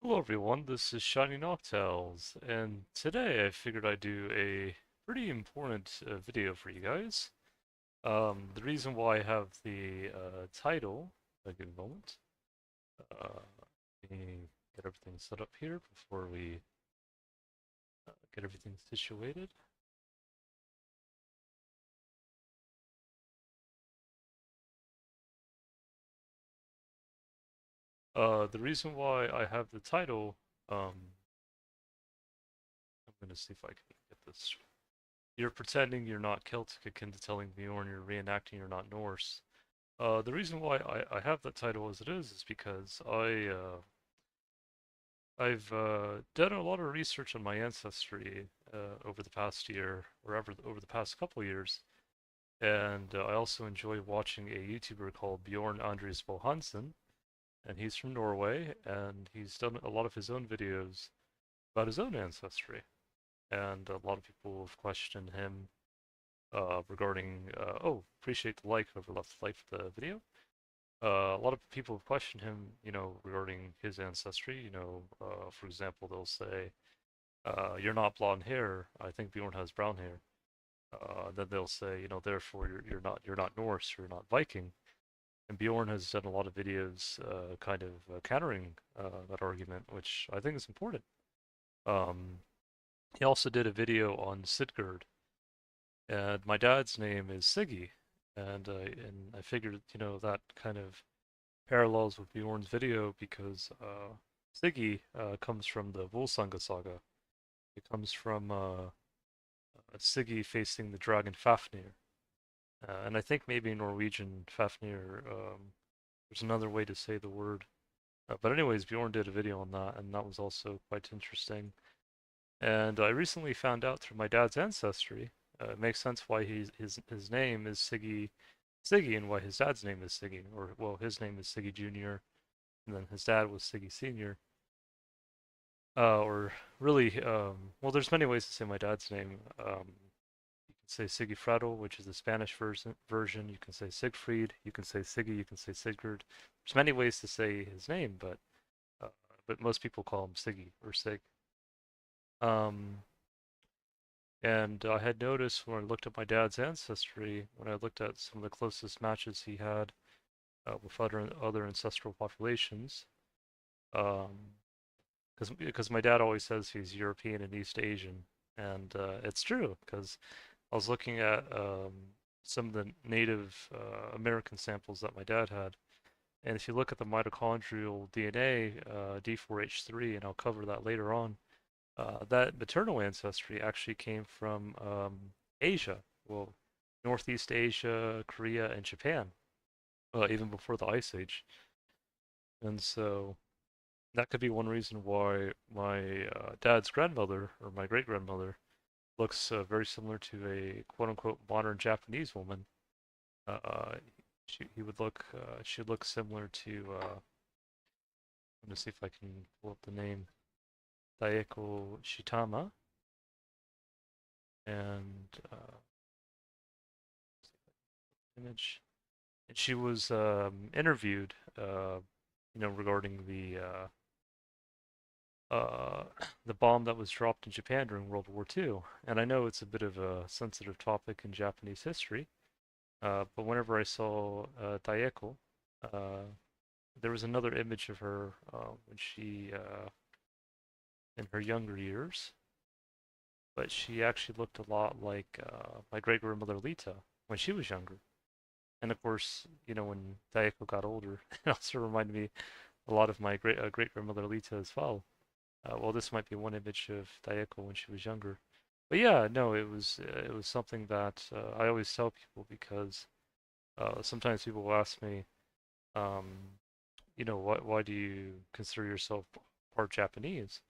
Hello everyone, this is Shiny Noctales, and today I figured I'd do a pretty important video for you guys. The reason why I have the title, a good moment, uh, let me get everything set up here before we get everything situated. The reason why I have the title, I'm going to see if I can get this. You're pretending you're not Celtic, akin to telling Bjorn you're reenacting you're not Norse. The reason why I have that title as it is because I've done a lot of research on my ancestry over the past year, or over the past couple years, and I also enjoy watching a YouTuber called Bjorn Andres Hansen, and he's from Norway, and he's done a lot of his own videos about his own ancestry, and a lot of people have questioned him regarding, oh, appreciate the like, whoever left the like for the video. A lot of people have questioned him, regarding his ancestry. For example, they'll say, "You're not blonde hair. I think Bjorn has brown hair." Then they'll say, therefore you're not Norse, you're not Viking. And Bjorn has done a lot of videos, kind of countering that argument, which I think is important. Um, he also did a video on Sigurd, and my dad's name is Siggy, and I figured, that kind of parallels with Bjorn's video because Siggy comes from the Volsunga saga. It comes from Siggy facing the dragon Fafnir. And I think maybe in Norwegian, Fafnir, there's another way to say the word. But anyways, Bjorn did a video on that, and that was also quite interesting. And I recently found out through my dad's ancestry, it makes sense why his name is Siggy and why his dad's name is Siggy, or well, his name is Siggy Jr. and then his dad was Siggy Senior. Or really, well, there's many ways to say my dad's name. You can say Sigifredo, which is the Spanish version. You can say Siegfried. You can say Siggy. You can say Sigurd. There's many ways to say his name, uh, but most people call him Siggy or Sig. Um, and I had noticed when I looked at my dad's ancestry, when I looked at some of the closest matches he had with other ancestral populations, um, because my dad always says he's European and East Asian, and it's true because I was looking at some of the Native American samples that my dad had, and if you look at the mitochondrial DNA, D4H3, and I'll cover that later on, that maternal ancestry actually came from Asia, well, Northeast Asia, Korea, and Japan, even before the Ice Age, and so that could be one reason why my dad's grandmother or my great grandmother looks very similar to a quote unquote modern Japanese woman. Uh, she would look similar to, let me see if I can pull up the name, Daeko Shitama. And image. And she was interviewed, regarding uh, the bomb that was dropped in Japan during World War II. And I know it's a bit of a sensitive topic in Japanese history, but whenever I saw Daeko, uh, there was another image of her when she, in her younger years, but she actually looked a lot like my great grandmother Lita when she was younger. And of course, when Daeko got older, it also reminded me a lot of my great grandmother Lita as well. Well, this might be one image of Daeko when she was younger. But yeah, no, it was something that I always tell people because sometimes people will ask me, um, why do you consider yourself part Japanese?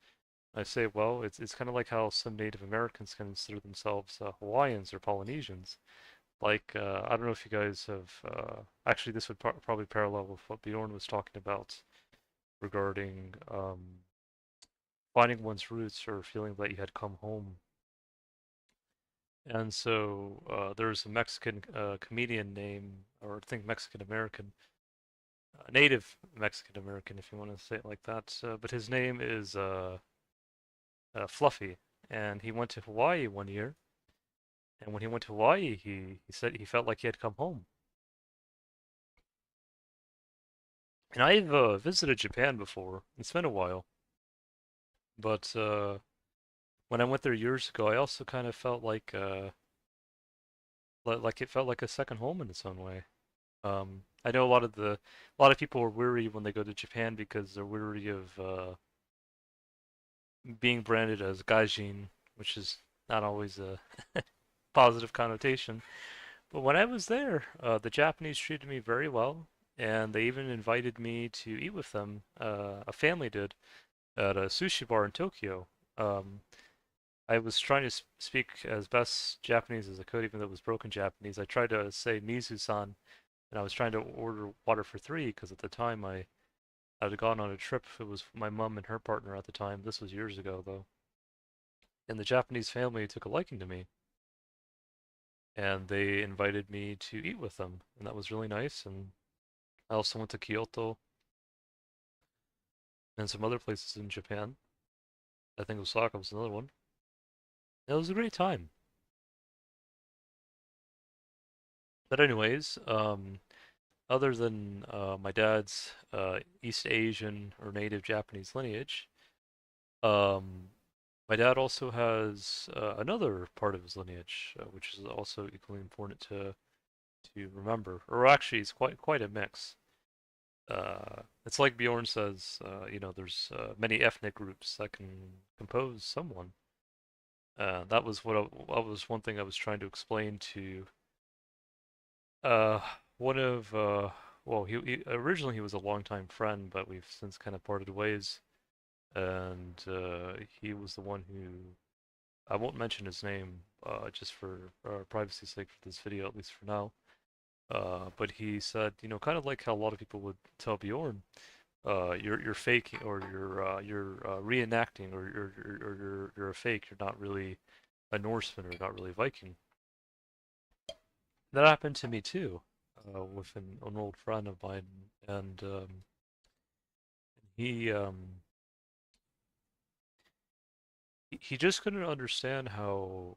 I say, well, it's kind of like how some Native Americans consider themselves Hawaiians or Polynesians. Like, I don't know if you guys have, actually, this would probably parallel with what Bjorn was talking about regarding finding one's roots or feeling that you had come home. And so there's a Mexican comedian named, or I think Mexican American, a native Mexican American, if you want to say it like that. But his name is Fluffy, and he went to Hawaii one year. And when he went to Hawaii, he said he felt like he had come home. And I've visited Japan before. It's been a while, but when I went there years ago, I also kind of felt like it felt like a second home in its own way. I know a lot of people are weary when they go to Japan because they're weary of being branded as gaijin, which is not always a positive connotation. But when I was there, the Japanese treated me very well, and they even invited me to eat with them. A family did at a sushi bar in Tokyo. Um, I was trying to speak as best Japanese as I could, even though it was broken Japanese. I tried to say Mizu-san, and I was trying to order water for three because at the time I had gone on a trip. It was my mom and her partner at the time. This was years ago, though. And the Japanese family took a liking to me, and they invited me to eat with them, and that was really nice. And I also went to Kyoto and some other places in Japan. I think Osaka was another one. It was a great time. But anyways, other than my dad's East Asian or native Japanese lineage, um, my dad also has another part of his lineage, which is also equally important to remember. Or actually, it's quite a mix. It's like Bjorn says, there's many ethnic groups that can compose someone. That was that was one thing I was trying to explain to uh, one of well, he originally he was a longtime friend, but we've since kind of parted ways, and he was the one who I won't mention his name just for privacy's sake for this video, at least for now. But he said, kind of like how a lot of people would tell Bjorn, you're faking or you're reenacting or you're a fake. You're not really a Norseman or not really Viking. That happened to me too, with an old friend of mine, and he he just couldn't understand how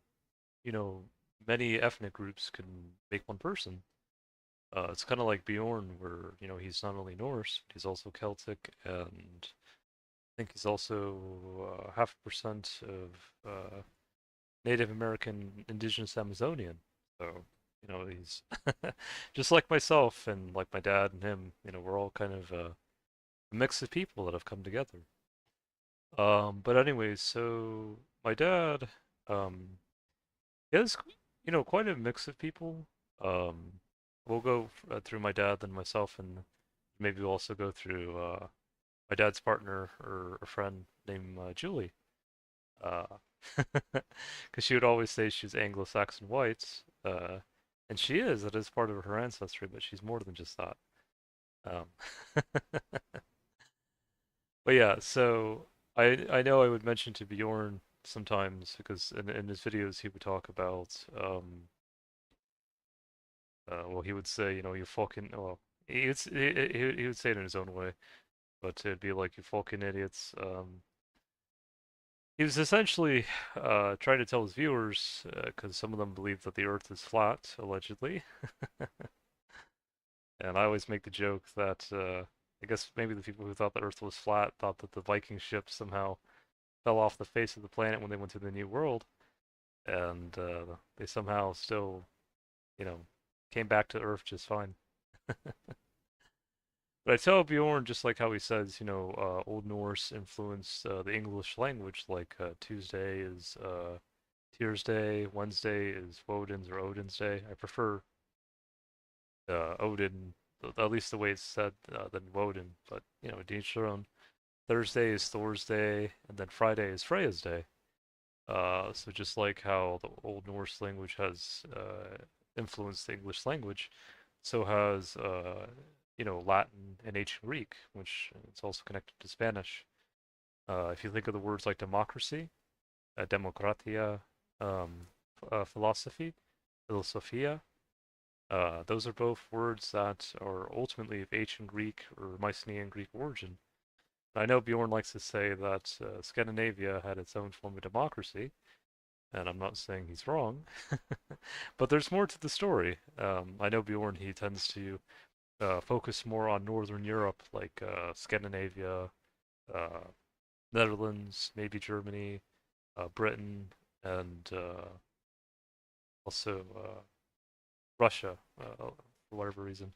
you know many ethnic groups can make one person. It's kind of like Bjorn, where he's not only Norse, but he's also Celtic, and I think he's also 0.5% of Native American Indigenous Amazonian. So he's just like myself and like my dad and him. We're all kind of a mix of people that have come together. But anyways, so my dad, um, he has quite a mix of people. Um, we'll go through my dad, then myself, and maybe we'll also go through my dad's partner or a friend named Julie. Uh, because she would always say she's Anglo-Saxon white, and she is. That is part of her ancestry, but she's more than just that. Um, but yeah, so I know I would mention to Bjorn sometimes because in his videos he would talk about well he would say you fucking well he would say it in his own way, but it'd be like you fucking idiots. He was essentially trying to tell his viewers, because some of them believe that the Earth is flat, allegedly. And I always make the joke that I guess maybe the people who thought the Earth was flat thought that the Viking ships somehow fell off the face of the planet when they went to the New World, and they somehow still, you know, came back to Earth just fine. But I tell Bjorn just like how he says, Old Norse influenced the English language, like Tuesday is Tuesday, Wednesday is Woden's or Odin's Day. I prefer Odin, at least the way it's said, than Woden, but to each their own. Thursday is Thor's Day, and then Friday is Freya's Day. So just like how the Old Norse language has influenced the English language, so has Latin and ancient Greek, which it's also connected to Spanish. If you think of the words like democracy, democratia, philosophy, philosophia, Those are both words that are ultimately of ancient Greek or Mycenaean Greek origin. I know Bjorn likes to say that Scandinavia had its own form of democracy, and I'm not saying he's wrong, but there's more to the story. I know Bjorn, he tends to focus more on Northern Europe, like Scandinavia, uh, Netherlands, maybe Germany, Britain, and also Russia, for whatever reason.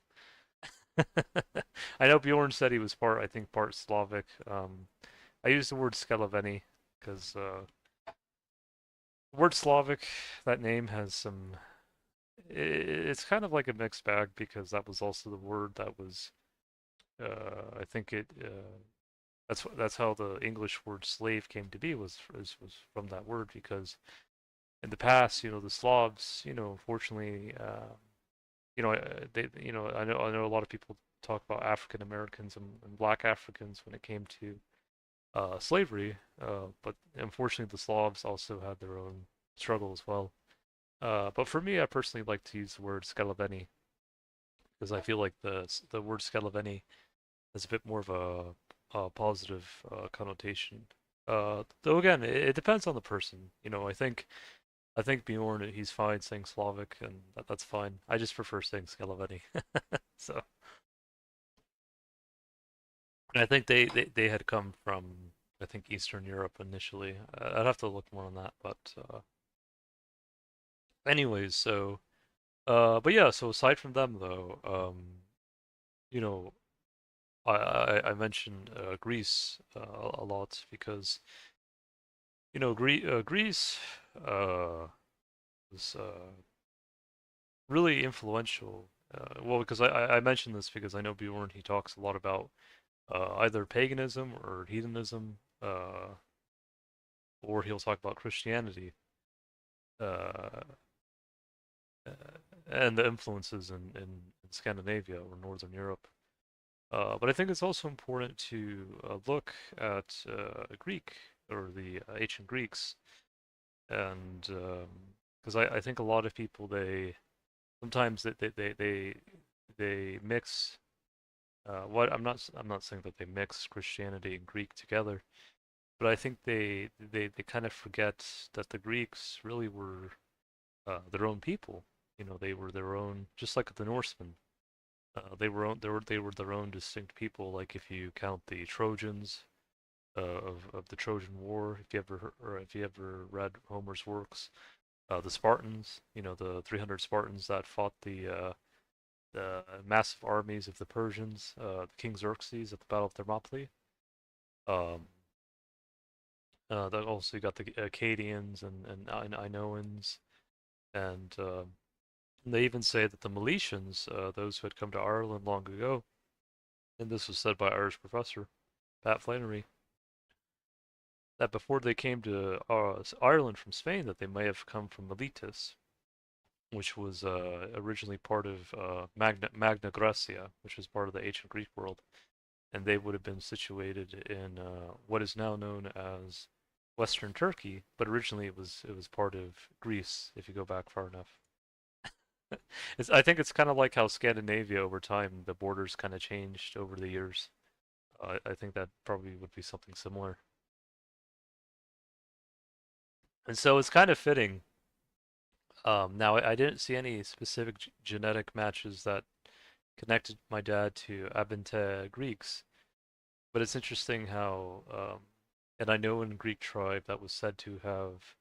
I know Bjorn said he was part, I think, part Slavic. I use the word Skeloveni because the word Slavic, that name has some. It's kind of like a mixed bag because that was also the word that was. I think it. That's how the English word slave came to be was from that word because in the past, the Slavs, unfortunately, I know a lot of people talk about African Americans and Black Africans when it came to slavery, but unfortunately the Slavs also had their own struggle as well. But for me, I personally like to use the word Skeloveni because I feel like the word Skeloveni has a bit more of a positive connotation. Though again, it depends on the person. I think Bjorn, he's fine saying Slavic, and that's fine. I just prefer saying Skeloveni. So, and I think they had come from, I think, Eastern Europe initially. I'd have to look more on that, but anyways, so but yeah, so aside from them though, you know, I mentioned Greece a lot because Greece uh, was really influential. Well, because I mentioned this because I know Bjorn, he talks a lot about either paganism or hedonism, or he'll talk about Christianity uh, and the influences in Scandinavia or Northern Europe. But I think it's also important to look at Greek or the ancient Greeks, and because I think a lot of people they sometimes they mix. What I'm not saying that they mix Christianity and Greek together, but I think they kind of forget that the Greeks really were their own people. They were their own, just like the Norsemen. They were their own distinct people. Like if you count the Trojans of the Trojan War, if you ever read Homer's works, the Spartans, the 300 Spartans that fought the massive armies of the Persians, King Xerxes at the Battle of Thermopylae. Um, that also you got the Akkadians and Inoans, and they even say that the Milesians, those who had come to Ireland long ago, and this was said by Irish professor Pat Flannery, that before they came to Ireland from Spain, that they may have come from Miletus, which was originally part of Magna Graecia, which was part of the ancient Greek world, and they would have been situated in what is now known as Western Turkey, but originally it was part of Greece if you go back far enough. I think it's kind of like how Scandinavia over time the borders kind of changed over the years. I think that probably would be something similar. And so it's kind of fitting. Now I didn't see any specific genetic matches that connected my dad to Abinte Greeks, but it's interesting how, and I know in Greek tribe that was said to have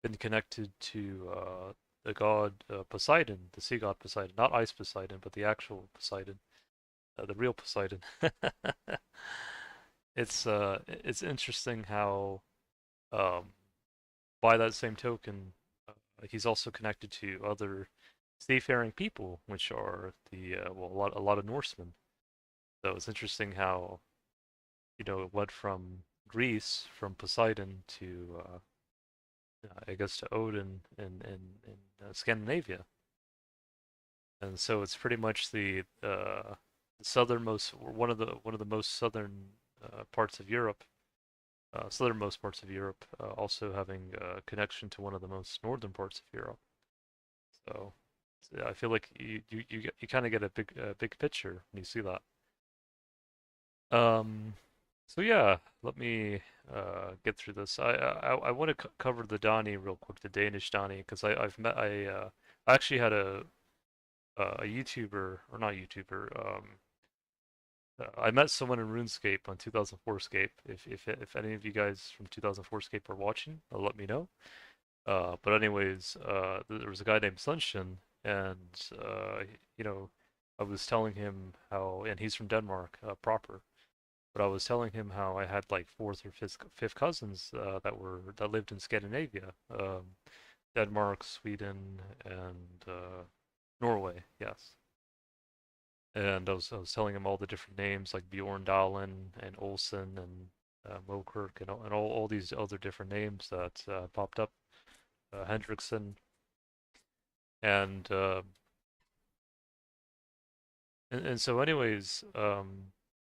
been connected to the god Poseidon, the sea god Poseidon, not ice Poseidon, but the actual Poseidon, the real Poseidon. It's interesting how, um, by that same token, he's also connected to other seafaring people, which are the well, a lot of Norsemen. So it's interesting how it went from Greece, from Poseidon to I guess to Odin in Scandinavia, and so it's pretty much the southernmost, one of the most southern parts of Europe, southernmost parts of Europe, also having a connection to one of the most northern parts of Europe. So I feel like you kind of get a big picture when you see that. Um, so yeah, let me get through this. I want to cover the Dani real quick, the Danish Dani, because I actually had a YouTuber, or not YouTuber. I met someone in RuneScape on 2004 Scape. If any of you guys from 2004 Scape are watching, let me know. But anyways, there was a guy named Sunshin, and you know, I was telling him how, and he's from Denmark proper. But I was telling him how I had like fourth or fifth cousins that lived in Scandinavia, Denmark, Sweden, and Norway. Yes. And I was telling him all the different names like Bjorn Dalen and Olsen and Mokirk and all these other different names that popped up, Hendrickson, and, uh, and so anyways,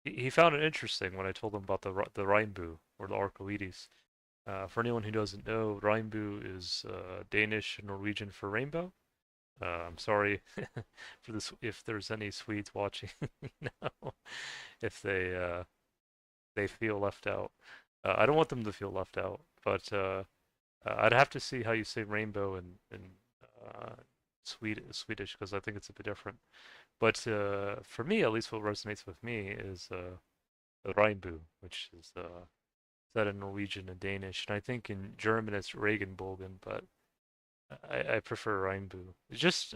he found it interesting when I told him about the Rheinbu or the Arcoides. For anyone who doesn't know, Rheinbu is Danish and Norwegian for rainbow. I'm sorry for this if there's any Swedes watching, know, if they feel left out. I don't want them to feel left out, but I'd have to see how you say rainbow in uh, Swedish because I think it's a bit different. But for me, at least, what resonates with me is Rheinbu, which is said in Norwegian and Danish, and I think in German it's Regenbogen, but I prefer Rheinbu. It's just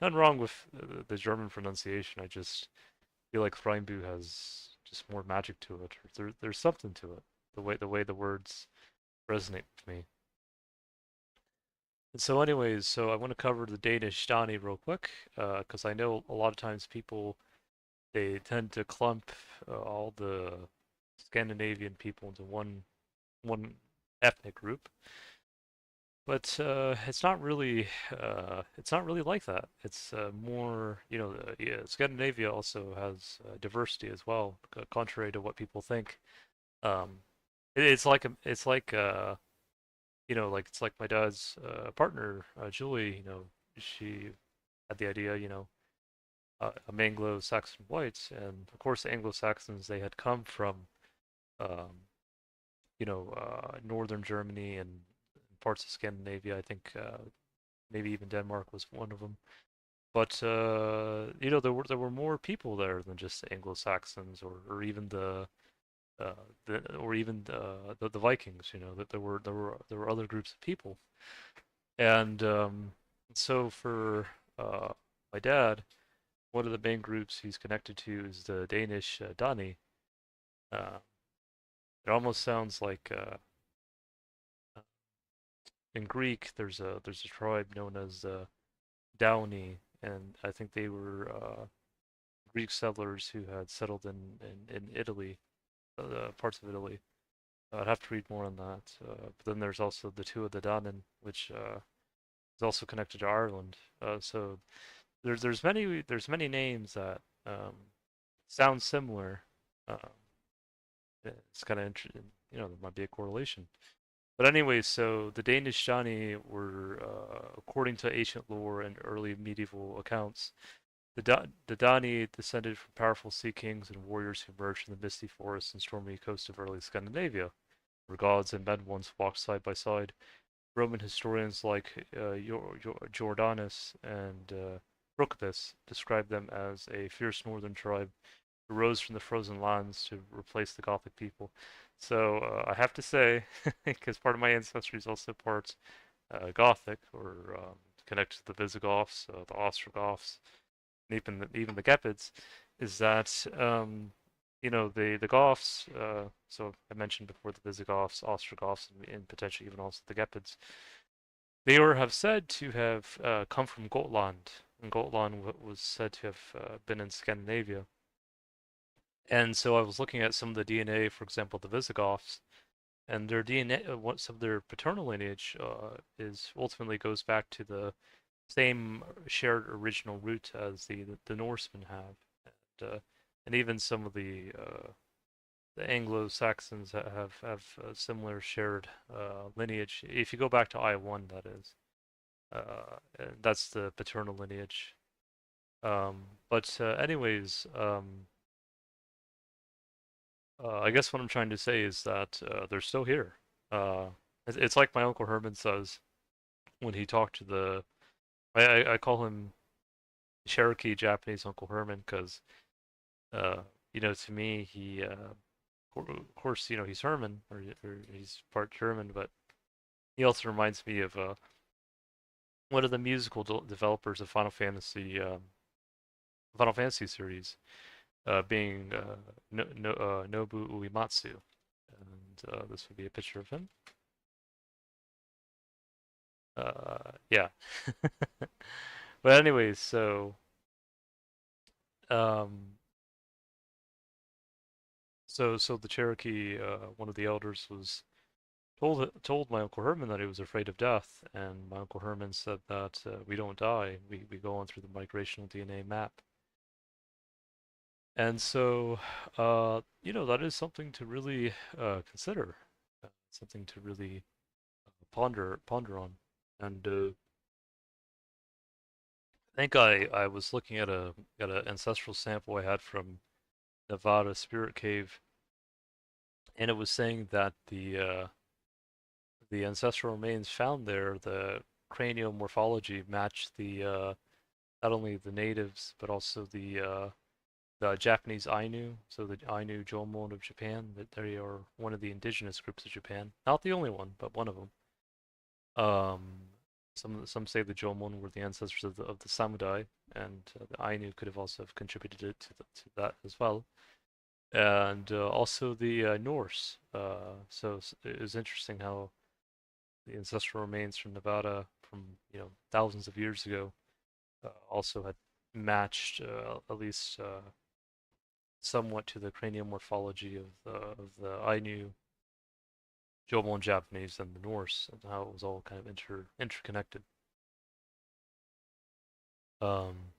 nothing wrong with the German pronunciation. I just feel like Rheinbu has just more magic to it. There's something to it. The way the words resonate with me. And so, anyways, so I want to cover the Danish Stani real quick, because I know a lot of times people they tend to clump all the Scandinavian people into one ethnic group, but it's not really like that. It's more, yeah, Scandinavia also has diversity as well, contrary to what people think. Um, it's like like it's like my dad's partner, Julie. She had the idea, of Anglo-Saxon whites, and of course the Anglo-Saxons they had come from um, northern Germany and parts of Scandinavia. I think maybe even Denmark was one of them. But there were more people there than just the Anglo-Saxons or even uh, or even the Vikings. That there were other groups of people, and so for my dad, one of the main groups he's connected to is the Danish Dani. Uh, it almost sounds like in Greek there's a tribe known as Downey, and I think they were Greek settlers who had settled in Italy, parts of Italy. I'd have to read more on that. But then there's also the two of the Danen, which is also connected to Ireland. So there's many names that sound similar. Um, it's kind of interesting. There might be a correlation. But anyway, so the Danish Shani were, according to ancient lore and early medieval accounts, the Dani descended from powerful sea kings and warriors who emerged from the misty forests and stormy coast of early Scandinavia, where gods and men once walked side by side. Roman historians like Jordanus and Brocopus describe them as a fierce northern tribe who rose from the frozen lands to replace the Gothic people. So I have to say, because part of my ancestry is also part Gothic, or connected to the Visigoths, the Ostrogoths, and even the Gepids, is that the Goths. So I mentioned before the Visigoths, Ostrogoths, and potentially even also the Gepids. They have said to have come from Gotland, and Gotland was said to have been in Scandinavia. And so I was looking at some of the DNA, for example, the Visigoths, and their DNA, some of their paternal lineage is ultimately goes back to the same shared original root as the Norsemen have, and even some of the Anglo-Saxons have a similar shared lineage. If you go back to I1, that is. and that's the paternal lineage. But anyways, I guess what I'm trying to say is that they're still here. It's like my Uncle Herman says when he talked to the. I call him Cherokee Japanese Uncle Herman because uh, to me of course he's Herman or he's part German, but he also reminds me of one of the musical developers of Final Fantasy series, being Nobu Uematsu, and this would be a picture of him. Yeah. But anyways, um, so the Cherokee, one of the elders, was told my Uncle Herman that he was afraid of death, and my Uncle Herman said that we don't die, we go on through the migrational DNA map. And so, that is something to really consider, something to really ponder on. And I think I was looking at an ancestral sample I had from Nevada Spirit Cave, and it was saying that the ancestral remains found there, the cranial morphology matched the not only the natives but also the Japanese Ainu, so the Ainu Jomon of Japan. That they are one of the indigenous groups of Japan, not the only one, but one of them. Um, some say the Jomon were the ancestors of the Samurai, and the Ainu could have also have contributed to that as well. And also the Norse. So it was interesting how the ancestral remains from Nevada from thousands of years ago also had matched at least somewhat to the cranial morphology of the Ainu, Jomon Japanese, and the Norse, and how it was all kind of interconnected. Um,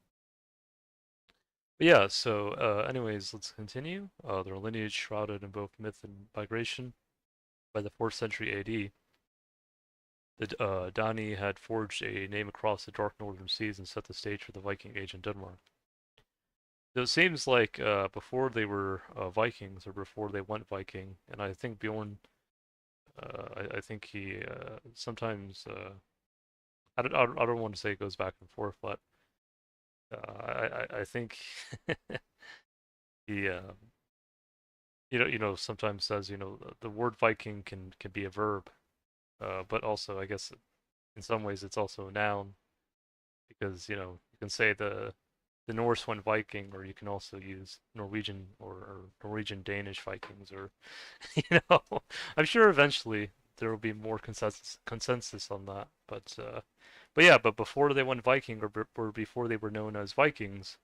but yeah, so anyways, let's continue. Their lineage shrouded in both myth and migration. By the 4th century AD, the Dani had forged a name across the dark northern seas and set the stage for the Viking Age in Denmark. So it seems like before they were Vikings or before they went Viking, and I think Bjorn, I think he sometimes, I don't want to say it goes back and forth, but I think he, sometimes says, the word Viking can be a verb, but also I guess in some ways it's also a noun because you can say the Norse went Viking, or you can also use Norwegian or Norwegian Danish Vikings, or I'm sure eventually there will be more consensus on that. But yeah, but before they went Viking, or before they were known as Vikings,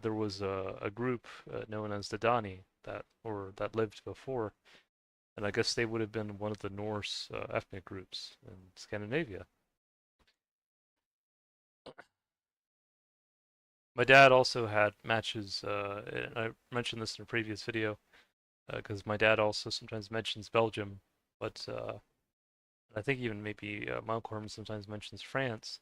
there was a group known as the Dani that lived before, and I guess they would have been one of the Norse ethnic groups in Scandinavia. My dad also had matches, and I mentioned this in a previous video, because my dad also sometimes mentions Belgium, but I think even maybe my uncle Herman sometimes mentions France.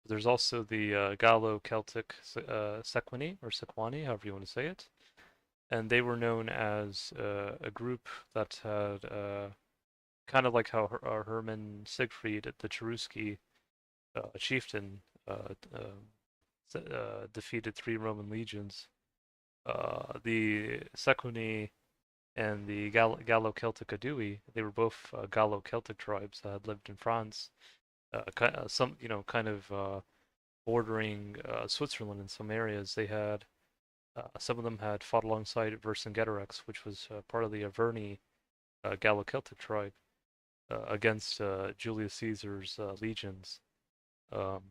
There's also the Gallo-Celtic Sequani, or Sequani, however you want to say it, and they were known as a group that had kind of like how Herman Siegfried, the Cherusci chieftain, defeated 3 Roman legions. The Sequani and the Gallo-Celtic Adui, they were both Gallo-Celtic tribes that had lived in France, some kind of bordering Switzerland in some areas. They had some of them had fought alongside Vercingetorix, which was part of the Averni Gallo-Celtic tribe, against Julius Caesar's legions. Um,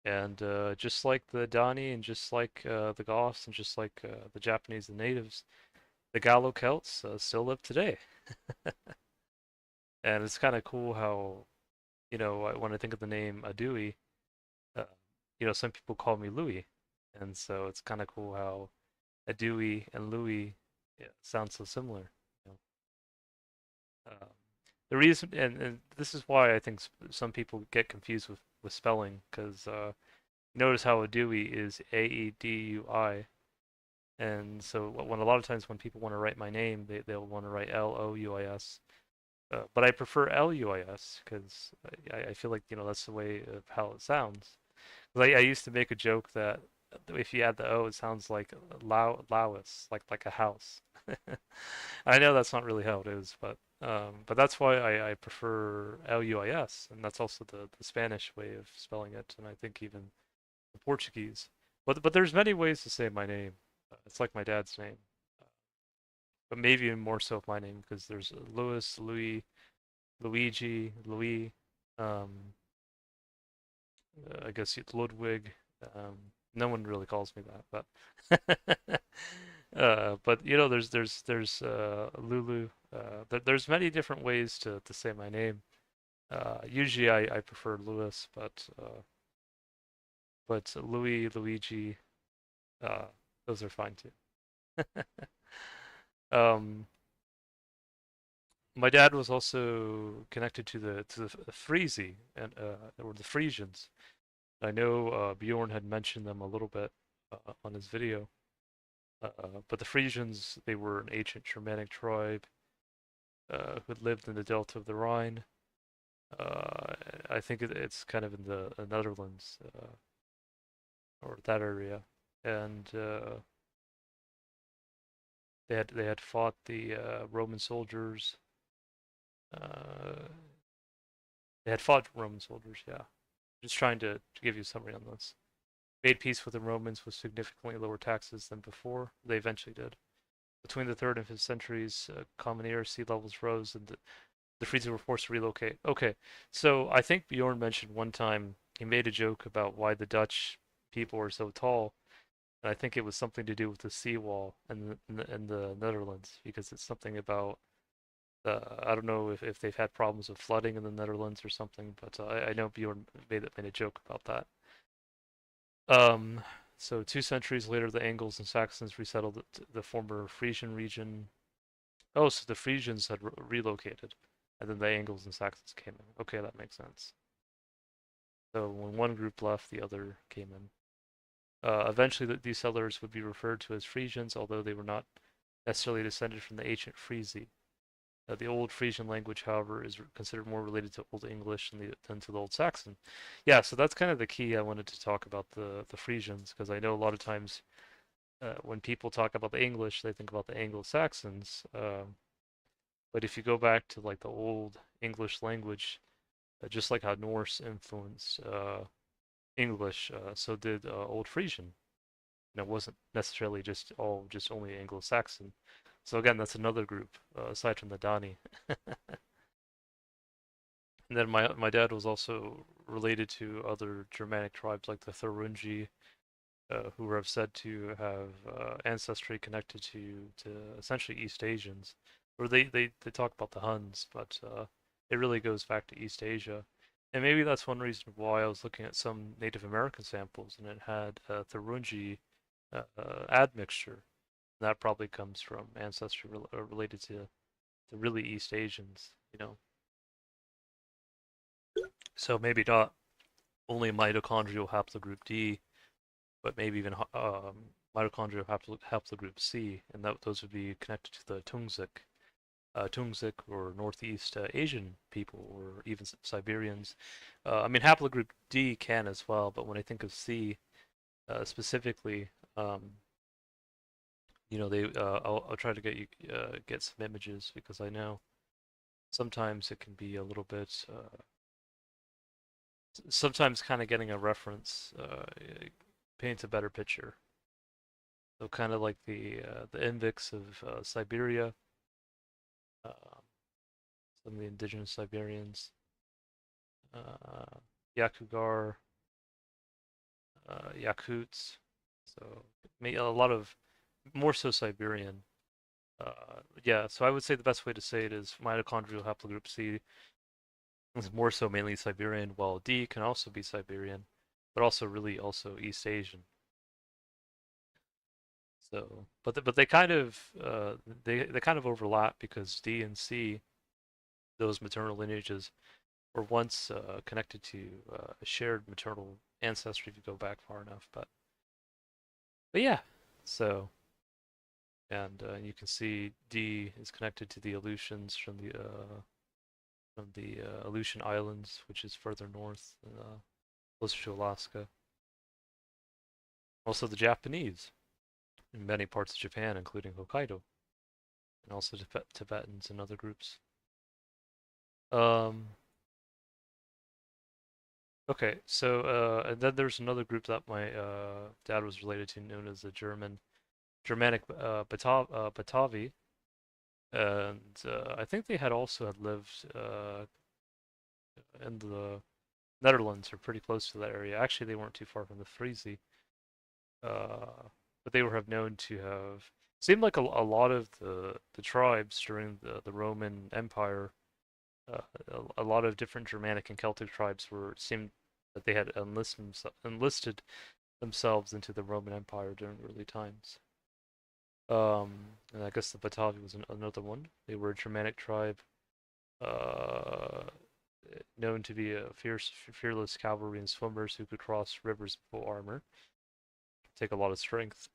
and just like the Dani, and just like the Goths, and just like the Japanese, the natives, the Gallo Celts still live today. And it's kind of cool how, when I think of the name Adui, uh, some people call me Louis. And so it's kind of cool how Adui and Louis, yeah, sound so similar. You know? the reason, and this is why I think some people get confused with spelling, because notice how a Dewey is Aedui, and so when a lot of times when people want to write my name, they'll want to write Louis. But I prefer Luis because I feel like that's the way of how it sounds. I used to make a joke that if you add the O, it sounds like Laos, like a house. I know that's not really how it is, but that's why I prefer Luis, and that's also the Spanish way of spelling it, and I think even the Portuguese. But there's many ways to say my name. It's like my dad's name, but maybe even more so of my name because there's Louis, Louis, Luigi, Louis. Um, I guess it's Ludwig. No one really calls me that, but but there's Lulu. There's many different ways to say my name. Usually I prefer Louis, but Louis, Luigi, uh, those are fine too. Um, my dad was also connected to the Frisi and or the Frisians. I know Bjorn had mentioned them a little bit on his video, but the Frisians, they were an ancient Germanic tribe who had lived in the delta of the Rhine. Uh, I think it's kind of in the Netherlands or that area, and they had fought the Roman soldiers. Uh, they had fought Roman soldiers, yeah. Just trying to give you a summary on this. Made peace with the Romans with significantly lower taxes than before. They eventually did. Between the 3rd and 5th centuries, Common Era sea levels rose and the Frisians were forced to relocate. Okay, so I think Bjorn mentioned one time he made a joke about why the Dutch people are so tall, and I think it was something to do with the seawall in the Netherlands because it's something about I don't know if they've had problems with flooding in the Netherlands or something, but I know Bjorn made a joke about that. Um, so 2 centuries later, the Angles and Saxons resettled the former Frisian region. Oh, so the Frisians had relocated, and then the Angles and Saxons came in. Okay, that makes sense. So when one group left, the other came in. Eventually, these settlers would be referred to as Frisians, although they were not necessarily descended from the ancient Frisi. The Old Frisian language, however, is considered more related to Old English than to the Old Saxon. Yeah, so that's kind of the key I wanted to talk about the Frisians, because I know a lot of times when people talk about the English, they think about the Anglo-Saxons. But if you go back to like the Old English language, just like how Norse influenced English, so did Old Frisian. And it wasn't necessarily just only Anglo-Saxon. So again, that's another group aside from the Dani. And then my dad was also related to other Germanic tribes like the Thurungi, who were said to have ancestry connected to essentially East Asians, or they talk about the Huns, but it really goes back to East Asia. And maybe that's one reason why I was looking at some Native American samples and it had Thurungi admixture. That probably comes from ancestry related to the really East Asians. So maybe not only mitochondrial haplogroup D, but maybe even mitochondrial haplogroup C, and those would be connected to the Tungzik or Northeast Asian people, or even Siberians. I mean, haplogroup D can as well, but when I think of C specifically, I'll try to get some images because I know sometimes it can be a little bit. Sometimes kind of getting a reference paints a better picture. So kind of like the Invix of Siberia, uh, some of the indigenous Siberians, uh, Yakugar, Yakuts. So a lot of more so Siberian. Yeah, so I would say the best way to say it is mitochondrial haplogroup C is more so mainly Siberian, while D can also be Siberian, but also really also East Asian. So, but they kind of they kind of overlap because D and C those maternal lineages were once connected to a shared maternal ancestry if you go back far enough. But yeah, so and you can see D is connected to the Aleutians from the Aleutian Islands, which is further north, closer to Alaska. Also the Japanese in many parts of Japan, including Hokkaido, and also Tibetans and other groups. Um, okay, so and then there's another group that my dad was related to, known as the Germanic Batavi, and I think they had also had lived in the Netherlands or pretty close to that area. Actually, they weren't too far from the Frisi, but they were have known to have seemed like a lot of the tribes during the Roman Empire. A lot of different Germanic and Celtic tribes were seemed that they had enlisted themselves into the Roman Empire during early times. And I guess the Batavi was another one. They were a Germanic tribe, uh, known to be a fearless cavalry and swimmers who could cross rivers in full armor. Take a lot of strength.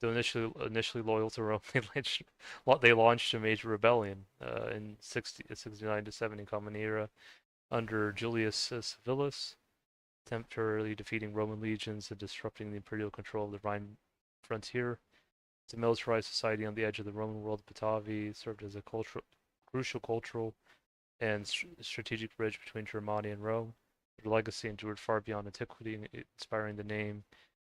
Though initially loyal to Rome, they launched a major rebellion in 69 to 70 Common Era under Julius Civilis, temporarily defeating Roman legions and disrupting the imperial control of the Rhine frontier. It's a militarized society on the edge of the Roman world. Batavi served as a crucial cultural and strategic bridge between Germania and Rome. Their legacy endured far beyond antiquity, inspiring the name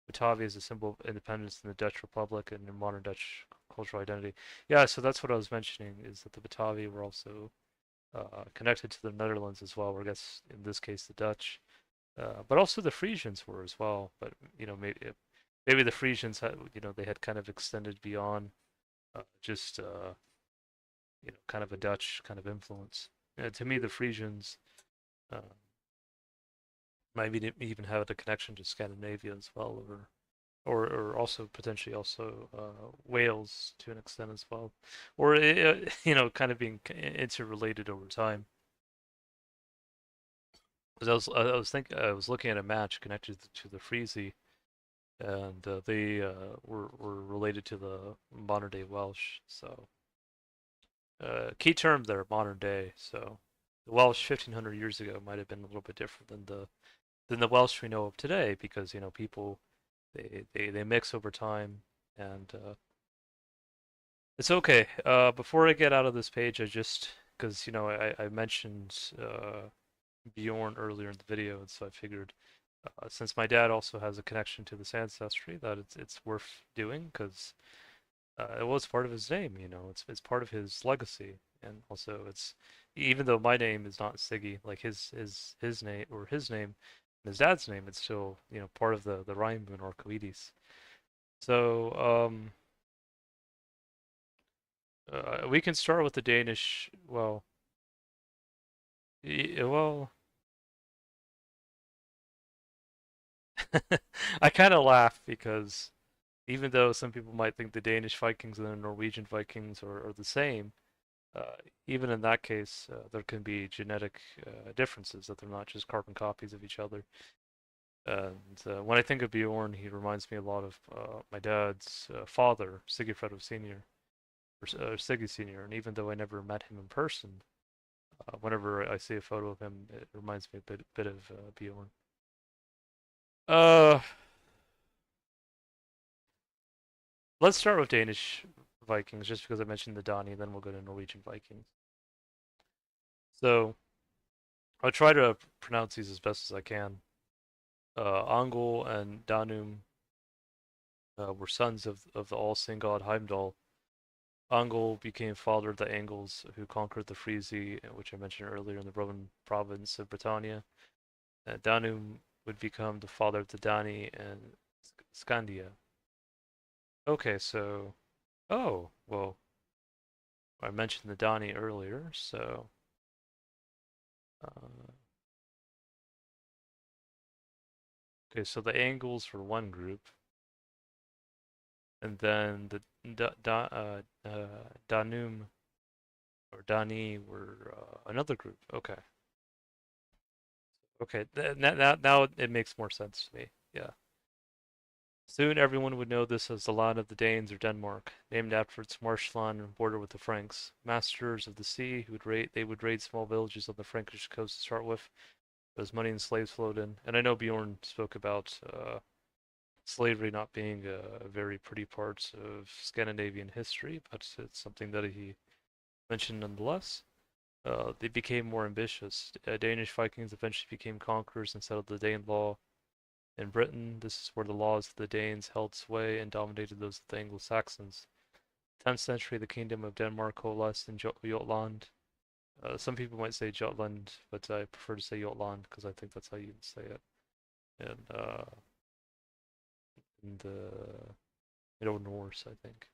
Batavia is a symbol of independence in the Dutch Republic and in modern Dutch cultural identity. Yeah, so that's what I was mentioning, is that the Batavi were also connected to the Netherlands as well, or I guess in this case the Dutch. But also the Frisians were as well. But maybe the Frisians had, they had kind of extended beyond just kind of a Dutch kind of influence. To me, the Frisians uh, might even have a connection to Scandinavia as well, or also potentially also Wales to an extent as well, or kind of being interrelated over time. Because I was looking at a match connected to the Frisi, and they were related to the modern day Welsh. So key term there, modern day. So the Welsh 1500 years ago might have been a little bit different than the Welsh we know of today, because people they mix over time, and it's okay. Before I get out of this page, I just because I mentioned Bjorn earlier in the video, and so I figured since my dad also has a connection to this ancestry, that it's worth doing, because it was part of his name. It's part of his legacy, and also it's even though my name is not Siggy, like his name or his name, and his dad's name, it's still part of the Rhine or Coedes. So we can start with the Danish. Well, I kind of laugh because even though some people might think the Danish Vikings and the Norwegian Vikings are the same, uh, even in that case, there can be genetic differences, that they're not just carbon copies of each other. And when I think of Bjorn, he reminds me a lot of my dad's father, Sigifredo Senior, or Siggy Senior. And even though I never met him in person, whenever I see a photo of him, it reminds me a bit of Bjorn. Uh, let's start with Danish Vikings, just because I mentioned the Dani, then we'll go to Norwegian Vikings. So I'll try to pronounce these as best as I can. Angol and Danum were sons of the all-seeing god Heimdall. Angol became father of the Angles, who conquered the Frisi, which I mentioned earlier, in the Roman province of Britannia. Danum would become the father of the Dani and Scandia. Okay, so well, I mentioned the Dani earlier, so uh, okay, so the Angles were one group, and then the Danum or Dani were another group. Okay, okay. Now it makes more sense to me. Yeah. Soon everyone would know this as the land of the Danes or Denmark, named after its marshland and border with the Franks, masters of the sea. They would raid small villages on the Frankish coast to start with, as money and slaves flowed in. And I know Bjorn spoke about slavery not being a very pretty part of Scandinavian history, but it's something that he mentioned nonetheless. They became more ambitious. Danish Vikings eventually became conquerors and settled the Danelaw in Britain. This is where the laws of the Danes held sway and dominated those of the Anglo-Saxons. 10th century, the Kingdom of Denmark coalesced in Jutland. Some people might say Jutland, but I prefer to say Jutland because I think that's how you say it. And in the Middle Norse, I think.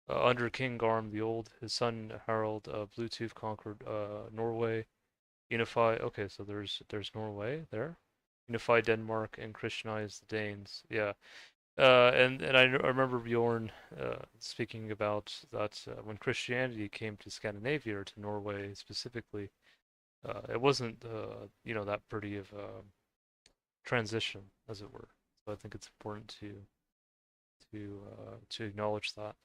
Under King Garm the Old, his son Harald Bluetooth conquered Norway. Unify. Okay, so there's Norway there. Unify Denmark and Christianize the Danes. Yeah, and I remember Bjorn speaking about that when Christianity came to Scandinavia or to Norway specifically, it wasn't that pretty of a transition, as it were. So I think it's important to acknowledge that.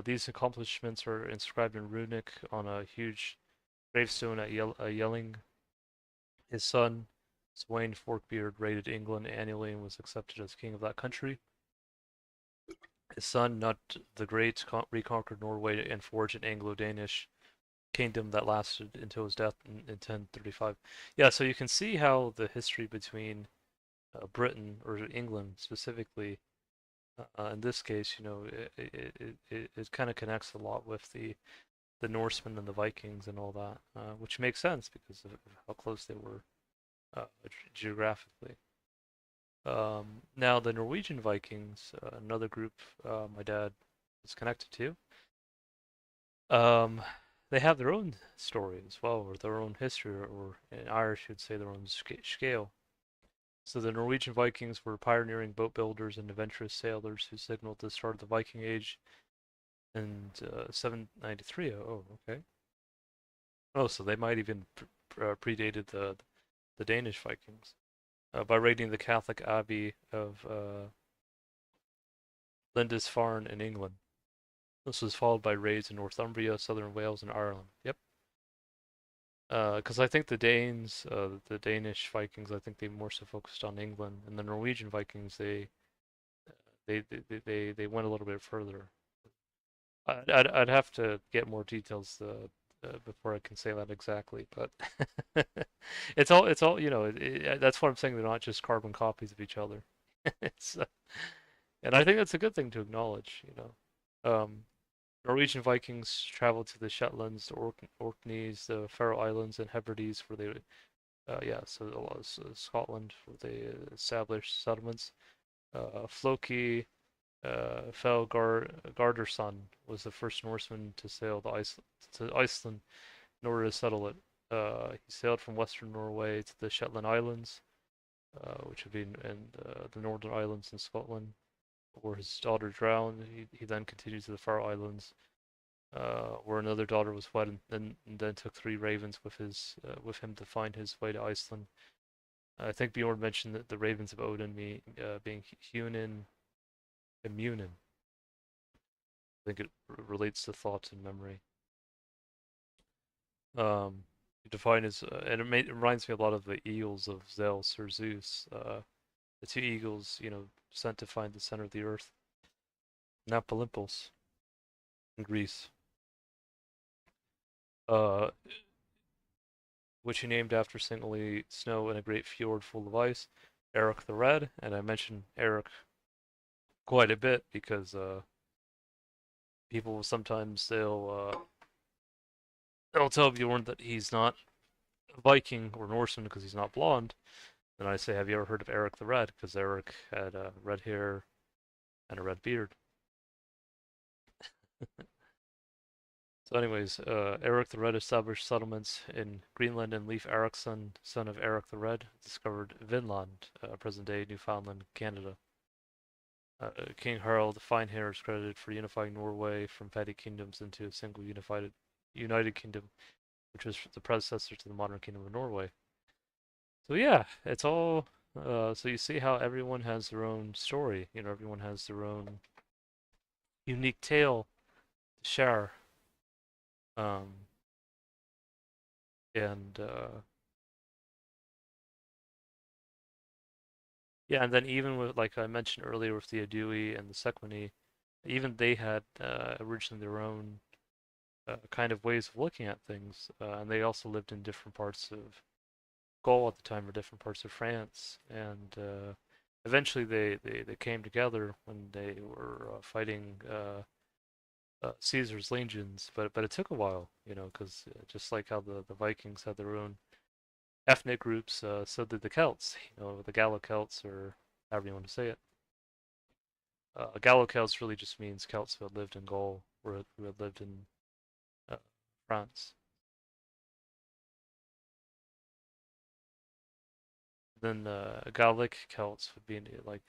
These accomplishments are inscribed in runic on a huge gravestone at Yelling. His son, Sweyn Forkbeard, raided England annually and was accepted as king of that country. His son, Nut the Great, reconquered Norway and forged an Anglo-Danish kingdom that lasted until his death in 1035. Yeah, so you can see how the history between Britain or England specifically, in this case, it kind of connects a lot with the Norsemen and the Vikings and all that, which makes sense because of how close they were geographically. Now, the Norwegian Vikings, another group my dad is connected to, um, they have their own story as well, or their own history, or in Irish, you'd say their own scale. So the Norwegian Vikings were pioneering boat builders and adventurous sailors who signaled the start of the Viking Age in 793. Oh, okay. Oh, so they might even predated the Danish Vikings by raiding the Catholic Abbey of Lindisfarne in England. This was followed by raids in Northumbria, southern Wales, and Ireland. Yep. Because I think the Danish Vikings, I think they more so focused on England, and the Norwegian Vikings, they went a little bit further. I'd have to get more details before I can say that exactly, but it's all that's what I'm saying. They're not just carbon copies of each other. It's and I think that's a good thing to acknowledge. Norwegian Vikings traveled to the Shetlands, the Orkneys, the Faroe Islands, and Hebrides, where they yeah, so a lot of Scotland, where they established settlements. Floki Felgardarson was the first Norseman to sail to Iceland in order to settle it. He sailed from western Norway to the Shetland Islands, which would be in the Northern Islands in Scotland, where his daughter drowned. He then continued to the Faroe Islands, where another daughter was wed, and then took three ravens with him to find his way to Iceland. I think Bjorn mentioned that the ravens of Odin being Hunin and Munin. I think it relates to thought and memory. He defined his, and it reminds me a lot of the eagles of Zeus or Zeus. The two eagles, sent to find the center of the earth. Mount Olympus in Greece. Uh, which he named after singly snow in a great fjord full of ice, Eric the Red, and I mentioned Eric quite a bit because people sometimes they'll tell Bjorn that he's not a Viking or Norseman because he's not blonde, and I say, have you ever heard of Eric the Red? Because Eric had red hair and a red beard. So, anyways, Eric the Red established settlements in Greenland, and Leif Erikson, son of Eric the Red, discovered Vinland, present-day Newfoundland, Canada. King Harald the Fine-Hair is credited for unifying Norway from petty kingdoms into a single united kingdom, which was the predecessor to the modern Kingdom of Norway. So yeah, it's all. So you see how everyone has their own story. You know, everyone has their own unique tale to share. Um, and yeah, and then even with, like I mentioned earlier, with the Adui and the Sequani, even they had originally their own kind of ways of looking at things, and they also lived in different parts of Gaul at the time or different parts of France, and eventually they came together when they were fighting Caesar's legions, but it took a while, you know, because just like how the Vikings had their own ethnic groups, so did the Celts, you know, the Gallo-Celts or however you want to say it. Gallo-Celts really just means Celts who had lived in Gaul or who had lived in uh, France. Then Gallic Celts would be like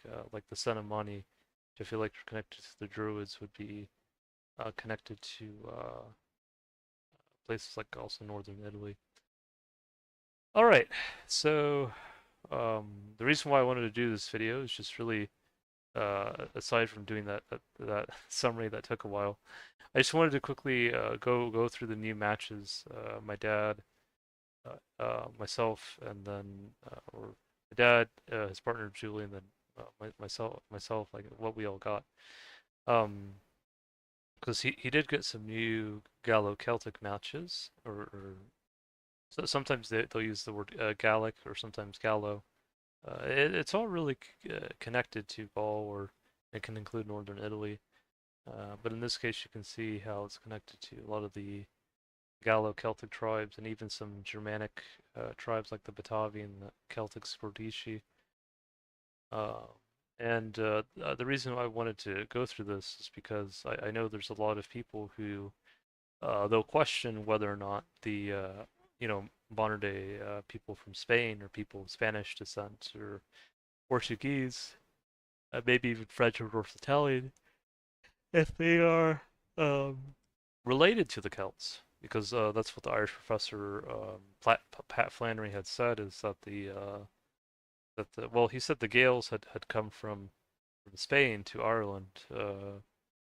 the Son of Mani, which I feel like connected to the Druids would be connected to places like also northern Italy. All right, so the reason why I wanted to do this video is just really aside from doing that summary that took a while, I just wanted to quickly go through the new matches. My dad, myself, and then or my dad, his partner Julie, and then myself, like what we all got. Um, because he did get some new Gallo-Celtic matches, or so sometimes they'll use the word Gallic or sometimes Gallo. It's all really connected to Gaul, or it can include northern Italy. But in this case, you can see how it's connected to a lot of the Gallo-Celtic tribes and even some Germanic tribes like the Batavian, the Celtic Scordisci. Uh, and the reason I wanted to go through this is because I know there's a lot of people who they'll question whether or not the modern day people from Spain or people of Spanish descent or Portuguese, maybe even French or North Italian, if they are um, related to the Celts, because that's what the Irish professor Pat Flannery had said is that he said the Gaels had come from Spain to Ireland, but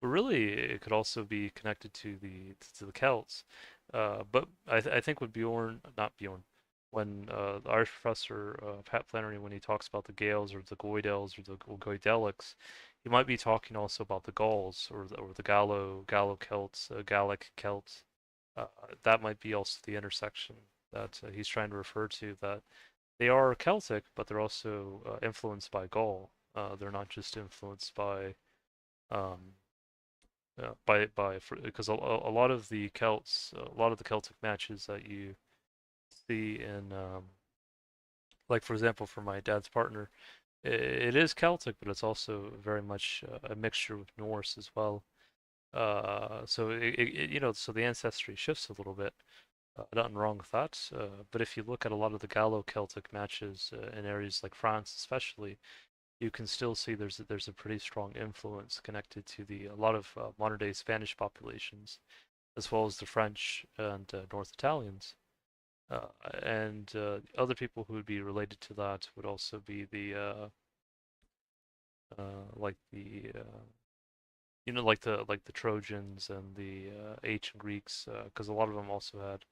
really it could also be connected to the Celts. But I think with Bjorn, not Bjorn, when the Irish professor Pat Flannery, when he talks about the Gaels or the Goidels or the Goidelics, he might be talking also about the Gauls or the Gallo Celts, Gallic Celts. Uh, that might be also the intersection that he's trying to refer to. That they are Celtic, but they're also influenced by Gaul. They're not just influenced um, because a lot of the Celts, a lot of the Celtic matches that you see in, like for example, for my dad's partner, it is Celtic, but it's also very much a mixture with Norse as well. So so the ancestry shifts a little bit. Nothing wrong with that. But if you look at a lot of the Gallo-Celtic matches in areas like France, especially, you can still see there's a pretty strong influence connected to a lot of modern day Spanish populations, as well as the French and North Italians. Uh, and other people who would be related to that would also be the like the like the Trojans and the ancient Greeks, because a lot of them also had,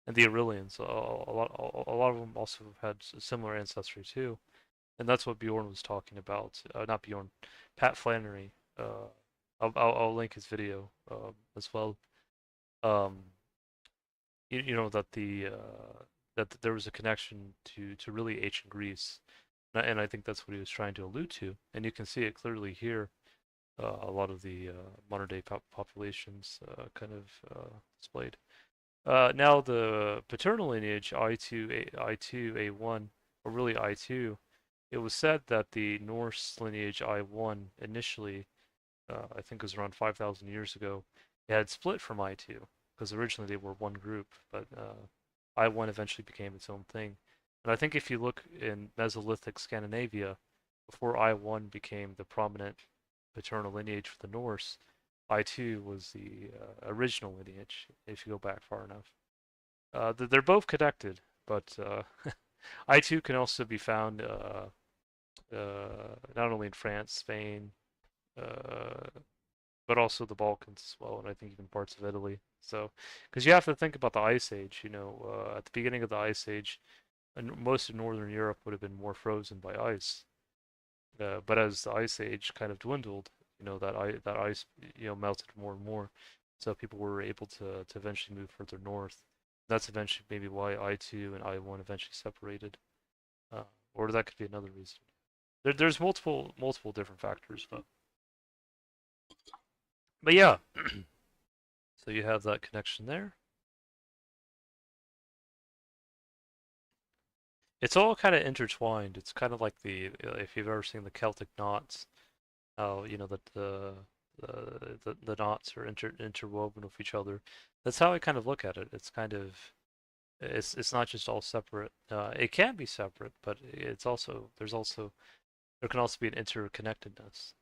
and the Aurelians, a lot of them also had similar ancestry too. And that's what Bjorn was talking about. Not Bjorn, Pat Flannery. I'll link his video as well. Um, you know that that there was a connection to really ancient Greece, and I think that's what he was trying to allude to. And you can see it clearly here. A lot of the modern day populations kind of displayed. Now the paternal lineage I2A1, or really I2, it was said that the Norse lineage I1 initially, I think it was around 5,000 years ago, it had split from I2 because originally they were one group, but I1 eventually became its own thing. And I think if you look in Mesolithic Scandinavia, before I1 became the prominent paternal lineage for the Norse, I2 was the original lineage, if you go back far enough. They're both connected, but I2 can also be found not only in France, Spain, uh, but also the Balkans as well, and I think even parts of Italy. So, because you have to think about the Ice Age, at the beginning of the Ice Age, most of Northern Europe would have been more frozen by ice. But as the Ice Age kind of dwindled, that ice, melted more and more. So people were able to eventually move further north. That's eventually maybe why I2 and I1 eventually separated. Uh, or that could be another reason. There's multiple different factors, but yeah. So you have that connection there. It's all kind of intertwined. It's kind of like if you've ever seen the Celtic knots, how the knots are interwoven with each other. That's how I kind of look at it. It's not just all separate. It can be separate, but there can also be an interconnectedness.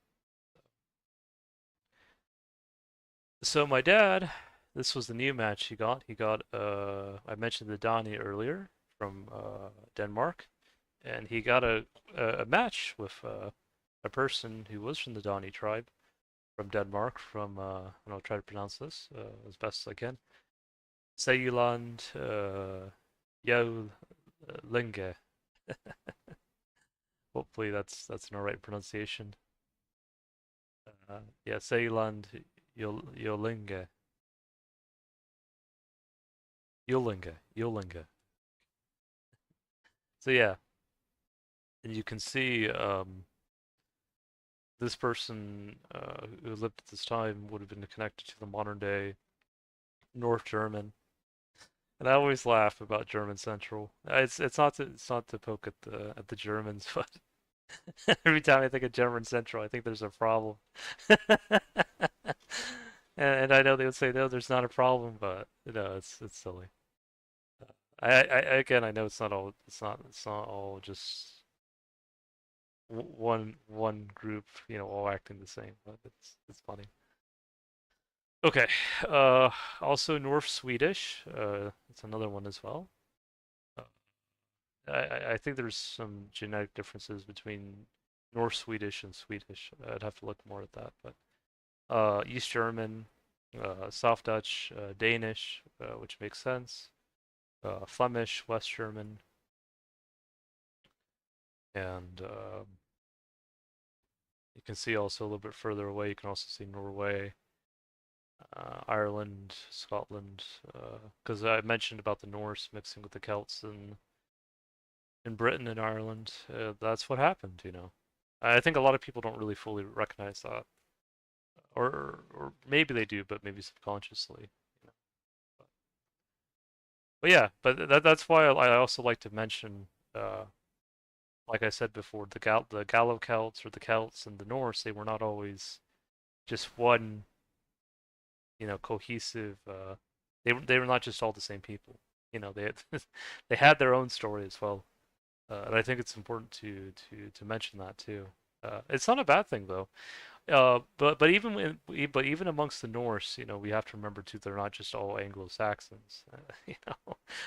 So my dad, this was the new match he got. I mentioned the Donny earlier from Denmark, and he got a match with a person who was from the Donny tribe from Denmark, and I'll try to pronounce this as best as I can. Seiland Linge. Hopefully that's an alright pronunciation. Yeah, Seiland Yolinge. Yolinge. So yeah, and you can see this person who lived at this time would have been connected to the modern day North German. And I always laugh about German Central. It's not to poke at the Germans, but every time I think of German Central, I think there's a problem. And I know they would say no, there's not a problem, but it's silly. Again, I know it's not all just one group, all acting the same, but it's funny. Okay, also North Swedish, it's another one as well. Uh, I think there's some genetic differences between North Swedish and Swedish. I'd have to look more at that, but East German, South Dutch, Danish, which makes sense. Flemish, West German, and you can see also a little bit further away. You can also see Norway, Ireland, Scotland, because I mentioned about the Norse mixing with the Celts in Britain and Ireland. That's what happened. I think a lot of people don't really fully recognize that, or maybe they do, but maybe subconsciously. You know. But yeah, but that's why I also like to mention, like I said before, the Gallo Celts or the Celts and the Norse. They were not always just one, cohesive. They were not just all the same people. They had they had their own story as well, and I think it's important to mention that too. It's not a bad thing though. But even amongst the Norse, we have to remember too, they're not just all Anglo-Saxons.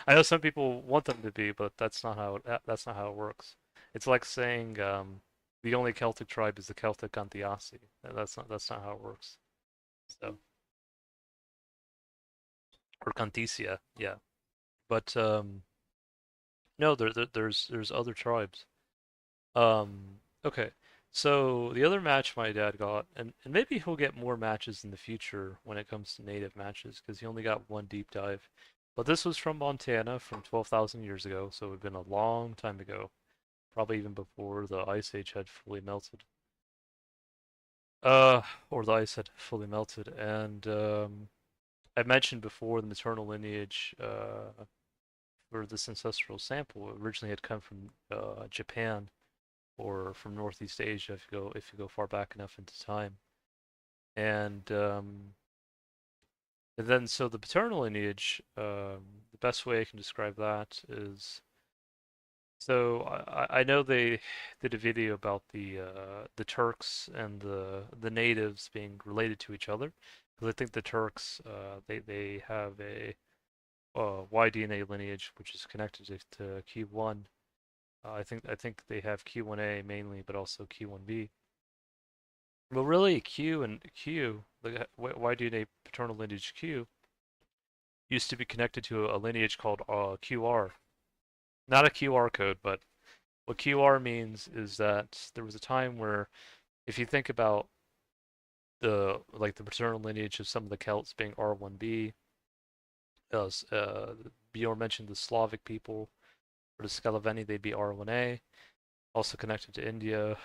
I know some people want them to be, but that's not how it works. It's like saying the only Celtic tribe is the Celtic Antiasi. That's not how it works. So or Cantisia, yeah. But no, there's other tribes. Okay. So the other match my dad got, and maybe he'll get more matches in the future when it comes to native matches, because he only got one deep dive. But this was from Montana from 12,000 years ago, so it had been a long time ago, probably even before the ice age had fully melted. Or the ice had fully melted. And I mentioned before the maternal lineage for this ancestral sample originally had come from Japan or from Northeast Asia if you go far back enough into time. And then so the paternal lineage, the best way I can describe that is So I know they did a video about the Turks and the natives being related to each other, because I think the Turks they have a Y-DNA lineage which is connected to Q1. I think they have Q1A mainly, but also Q1B. Well, really, Q and Q, the Y-DNA paternal lineage Q, used to be connected to a lineage called QR. Not a QR code, but what QR means is that there was a time where, if you think about the paternal lineage of some of the Celts being R1B, uh, Bjorn mentioned the Slavic people, or the Scalaveni, they'd be R1A, also connected to India,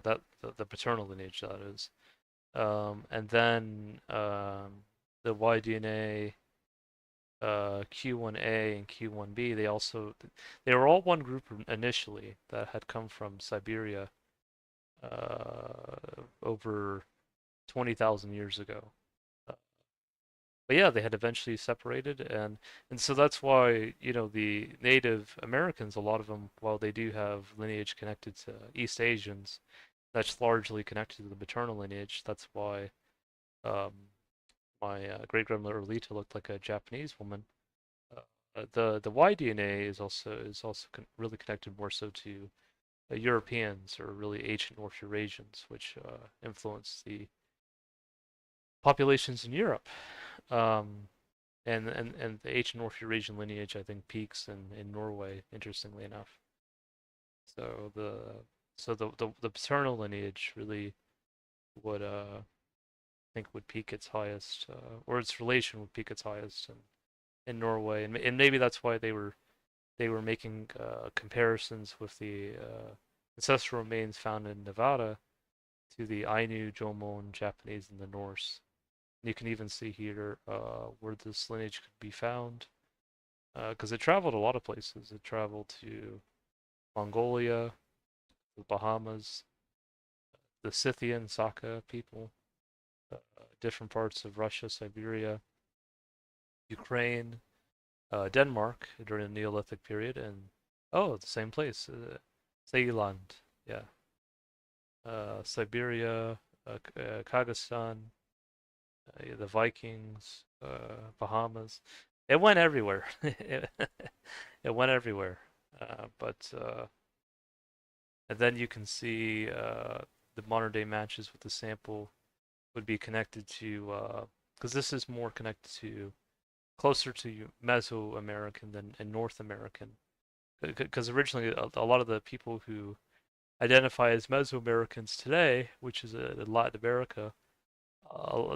that the paternal lineage that is. And then the Y-DNA Q1A and Q1B, they were all one group initially that had come from Siberia over 20,000 years ago. Uh, but yeah, they had eventually separated, and so that's why, the Native Americans, a lot of them, while they do have lineage connected to East Asians, that's largely connected to the maternal lineage. That's why um, my great grandmother Lita looked like a Japanese woman. The Y-DNA is also really connected more so to Europeans, or really ancient North Eurasians, which influenced the populations in Europe. Um, and the ancient North Eurasian lineage, I think, peaks in Norway, interestingly enough. So the paternal lineage really would think would peak its highest, or its relation would peak its highest in Norway, and maybe that's why they were making comparisons with the ancestral remains found in Nevada to the Ainu, Jomon, Japanese, and the Norse. And you can even see here where this lineage could be found, because it traveled a lot of places. It traveled to Mongolia, the Bahamas, the Scythian Saka people, different parts of Russia, Siberia, Ukraine, Denmark during the Neolithic period, and the same place, Ceylon, yeah, Siberia, Kazakhstan, the Vikings, Bahamas. It went everywhere. It went everywhere. But and then you can see the modern day matches with the sample would be connected to, because this is more connected to, closer to Mesoamerican than and North American. Because originally a lot of the people who identify as Mesoamericans today, which is Latin America,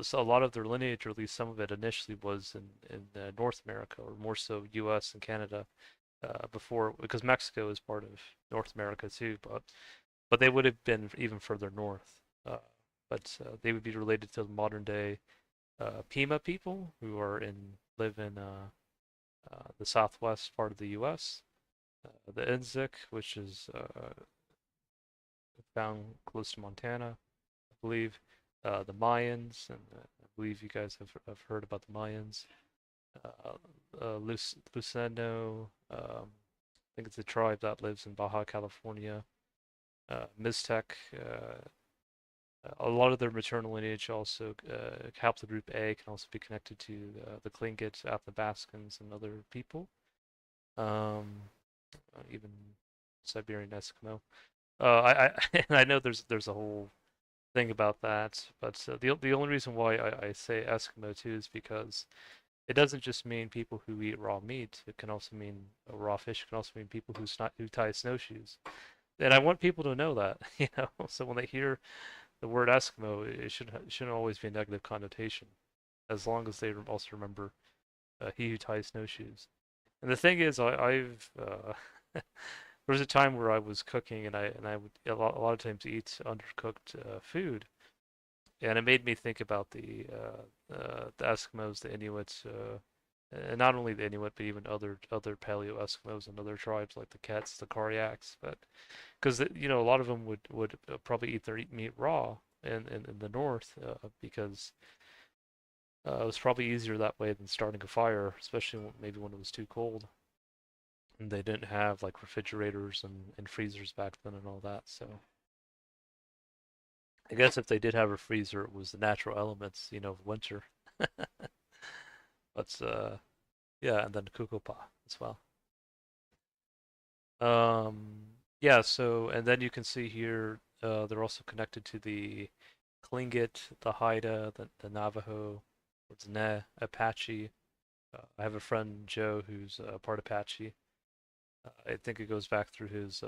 so a lot of their lineage, or at least some of it initially, was in North America, or more so U.S. and Canada, before, because Mexico is part of North America too, but they would have been even further north. Uh, but they would be related to the modern day Pima people, who live in the southwest part of the U.S. The Inzik, which is found close to Montana, I believe. The Mayans, and I believe you guys have heard about the Mayans. Luceno, I think it's a tribe that lives in Baja California. Miztec, a lot of their maternal lineage also, haplogroup A, can also be connected to the Tlingit, Athabascans, and other people. Even Siberian Eskimo. And I know there's a whole thing about that, but the only reason why I say Eskimo too is because it doesn't just mean people who eat raw meat. It can also mean raw fish. It can also mean people who tie snowshoes. And I want people to know that, So when they hear the word Eskimo, it shouldn't always be a negative connotation, as long as they also remember he who ties snowshoes. And the thing is, I've there was a time where I was cooking, and I would a lot of times eat undercooked food, and it made me think about the Eskimos, the Inuits, and not only the Inuit, but even other Paleo Eskimos and other tribes like the Kets, the Karyaks, but because a lot of them would probably eat their meat raw in the north, because it was probably easier that way than starting a fire, especially maybe when it was too cold. And they didn't have like refrigerators and freezers back then and all that. So I guess if they did have a freezer, it was the natural elements, of winter. But yeah, and then Kukopa as well. Yeah, so and then you can see here they're also connected to the Tlingit, the Haida, the Navajo, or Zne, Apache. I have a friend Joe who's part Apache. I think it goes back through his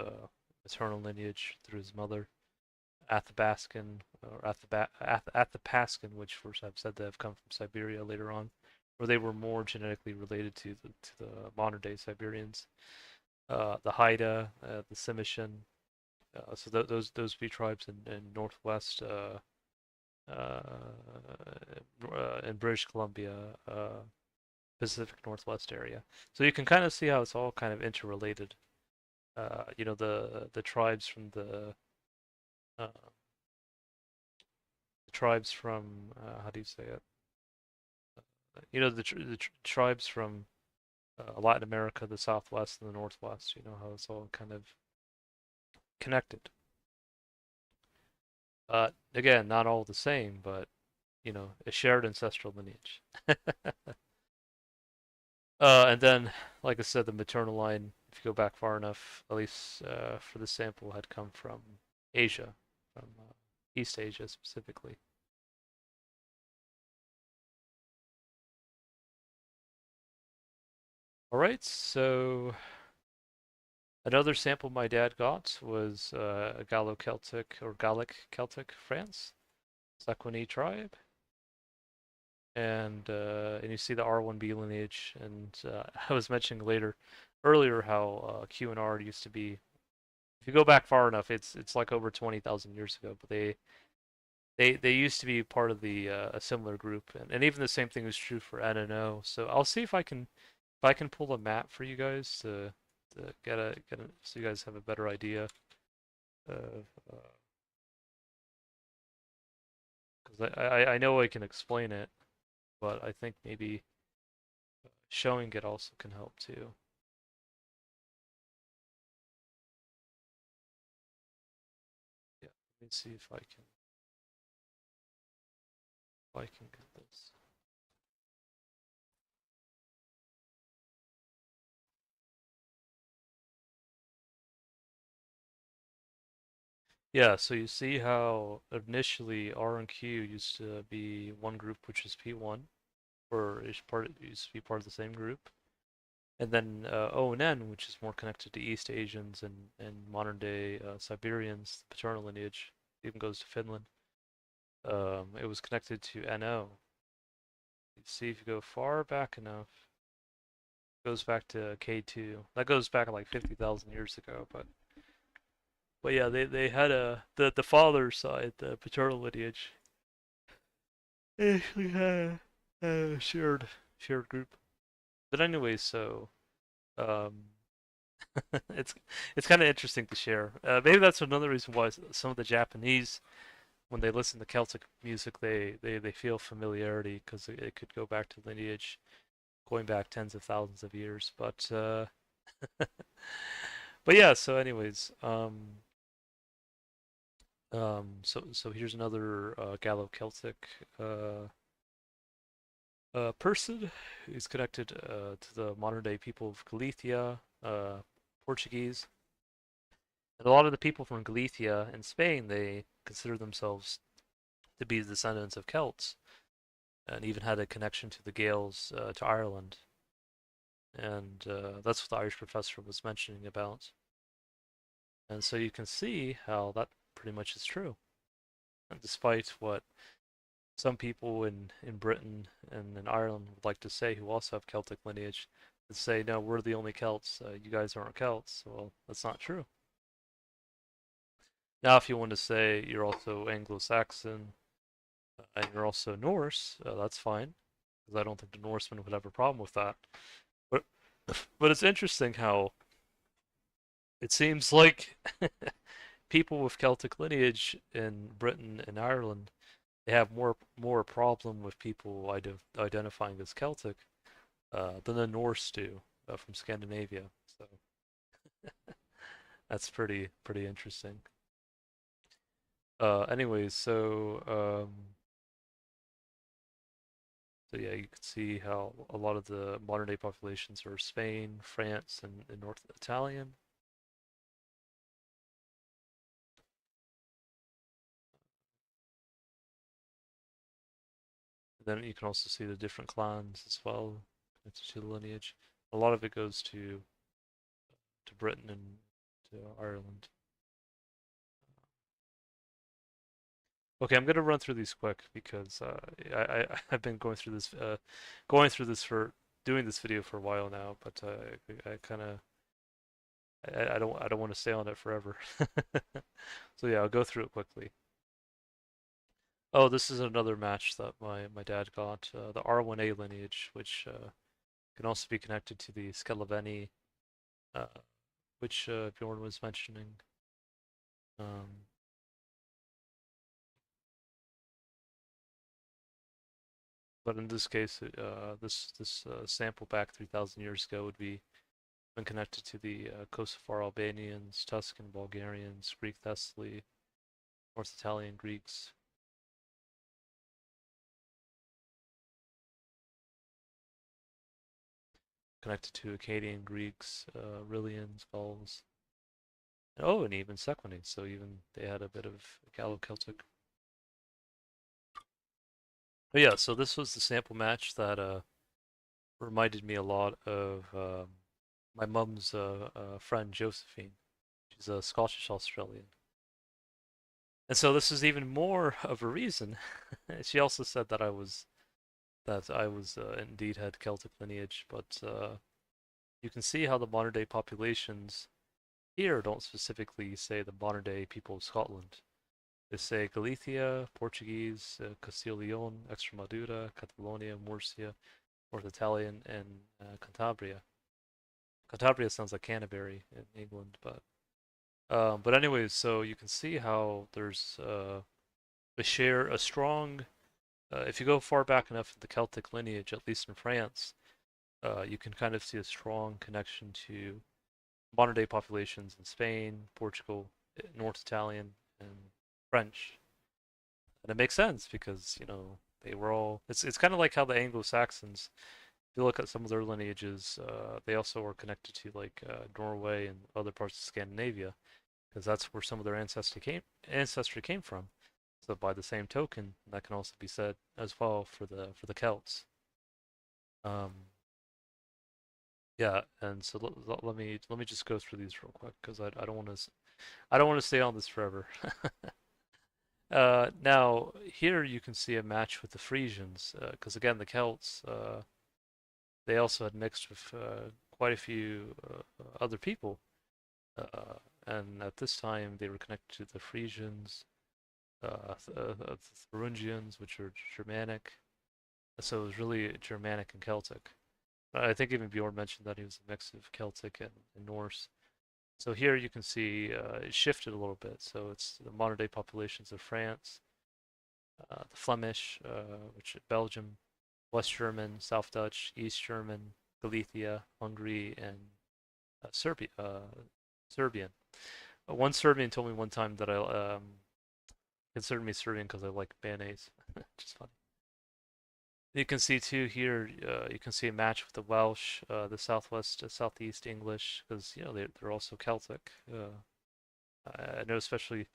maternal lineage through his mother, Athabascan or Athapascan, which first I've said that have come from Siberia later on, where they were more genetically related to the modern day Siberians. The Haida, the Tsimshian, so those be tribes in northwest in British Columbia, Pacific Northwest area. So you can kind of see how it's all kind of interrelated. The tribes from uh, the tribes from how do you say it? The tribes from Latin America, the Southwest and the Northwest. You know how it's all kind of connected. Again, not all the same, but a shared ancestral lineage. And then, like I said, the maternal line, if you go back far enough, at least for the sample, had come from Asia, from East Asia specifically. All right, so another sample my dad got was a Gallo-Celtic or Gallic Celtic France, Sequani tribe. And you see the R1B lineage, and I was mentioning earlier how Q and R used to be. If you go back far enough, it's like over 20,000 years ago, but they used to be part of a similar group, and even the same thing is true for N and O. So I'll see if I can pull a map for you guys to get a so you guys have a better idea of because I know I can explain it, but I think maybe showing it also can help too. Yeah, let me see if I can get this. Yeah, so you see how initially R and Q used to be one group, which is P1, or used to be part of the same group, and then O and N, which is more connected to East Asians and modern day Siberians, the paternal lineage, even goes to Finland. It was connected to NO. You see, if you go far back enough, it goes back to K2. That goes back like 50,000 years ago, but yeah, they had the father's side, the paternal lineage, actually had a shared group. But anyway, so um, it's it's kind of interesting to share. Maybe that's another reason why some of the Japanese, when they listen to Celtic music, they feel familiarity because it could go back to lineage going back tens of thousands of years. But yeah. So anyways, so here's another Gallo-Celtic person who's connected to the modern day people of Galicia, Portuguese. And a lot of the people from Galicia in Spain, they consider themselves to be descendants of Celts, and even had a connection to the Gaels to Ireland. And that's what the Irish professor was mentioning about. And so you can see how that pretty much is true. And despite what some people in Britain and in Ireland would like to say, who also have Celtic lineage, and say, no, we're the only Celts, you guys aren't Celts. Well, that's not true. Now, if you want to say you're also Anglo-Saxon and you're also Norse, that's fine, because I don't think the Norsemen would have a problem with that. But but it's interesting how it seems like people with Celtic lineage in Britain and Ireland, they have more problem with people identifying as Celtic than the Norse do from Scandinavia. So that's pretty interesting. Anyways, so yeah, you can see how a lot of the modern day populations are Spain, France, and North Italian. Then you can also see the different clans as well connected to the lineage. A lot of it goes to Britain and to Ireland. Okay, I'm gonna run through these quick because I've been going through this for doing this video for a while now, but I kind of I don't want to stay on it forever. So yeah, I'll go through it quickly. Oh, this is another match that my dad got, the R1A lineage, which can also be connected to the Skelaveni, uh, which Bjorn was mentioning. Um, but in this case, this sample back 3,000 years ago would be when connected to the Kosovar Albanians, Tuscan Bulgarians, Greek Thessaly, North Italian Greeks, connected to Akkadian Greeks, Rillians, Gauls, and even Sequani. So even they had a bit of Gallo-Celtic. But yeah, so this was the sample match that reminded me a lot of my mum's friend Josephine. She's a Scottish Australian. And so this is even more of a reason. She also said that I was indeed had Celtic lineage, but you can see how the modern day populations here don't specifically say the modern day people of Scotland. They say Galicia, Portuguese, Castile Leon, Extremadura, Catalonia, Murcia, North Italian, and Cantabria. Cantabria sounds like Canterbury in England, but anyways, so you can see how there's they share a strong. If you go far back enough in the Celtic lineage, at least in France, you can kind of see a strong connection to modern day populations in Spain, Portugal, North Italian, and French. And it makes sense because, they were all it's kind of like how the Anglo-Saxons, if you look at some of their lineages, they also are connected to like Norway and other parts of Scandinavia because that's where some of their ancestry came from. So by the same token, that can also be said as well for the Celts. Um, yeah, and so let me just go through these real quick because I don't want to stay on this forever. Now here you can see a match with the Frisians because again the Celts they also had mixed with quite a few other people, and at this time they were connected to the Frisians, the Thuringians, which are Germanic. So it was really Germanic and Celtic. I think even Bjorn mentioned that he was a mix of Celtic and Norse. So here you can see it shifted a little bit. So it's the modern day populations of France, the Flemish, which is Belgium, West German, South Dutch, East German, Galicia, Hungary, and Serbia. Serbian. One Serbian told me one time that I considered me Serbian because I like mayonnaise, which is funny. You can see too here. You can see a match with the Welsh, the Southwest, Southeast English, because they're also Celtic. I know, especially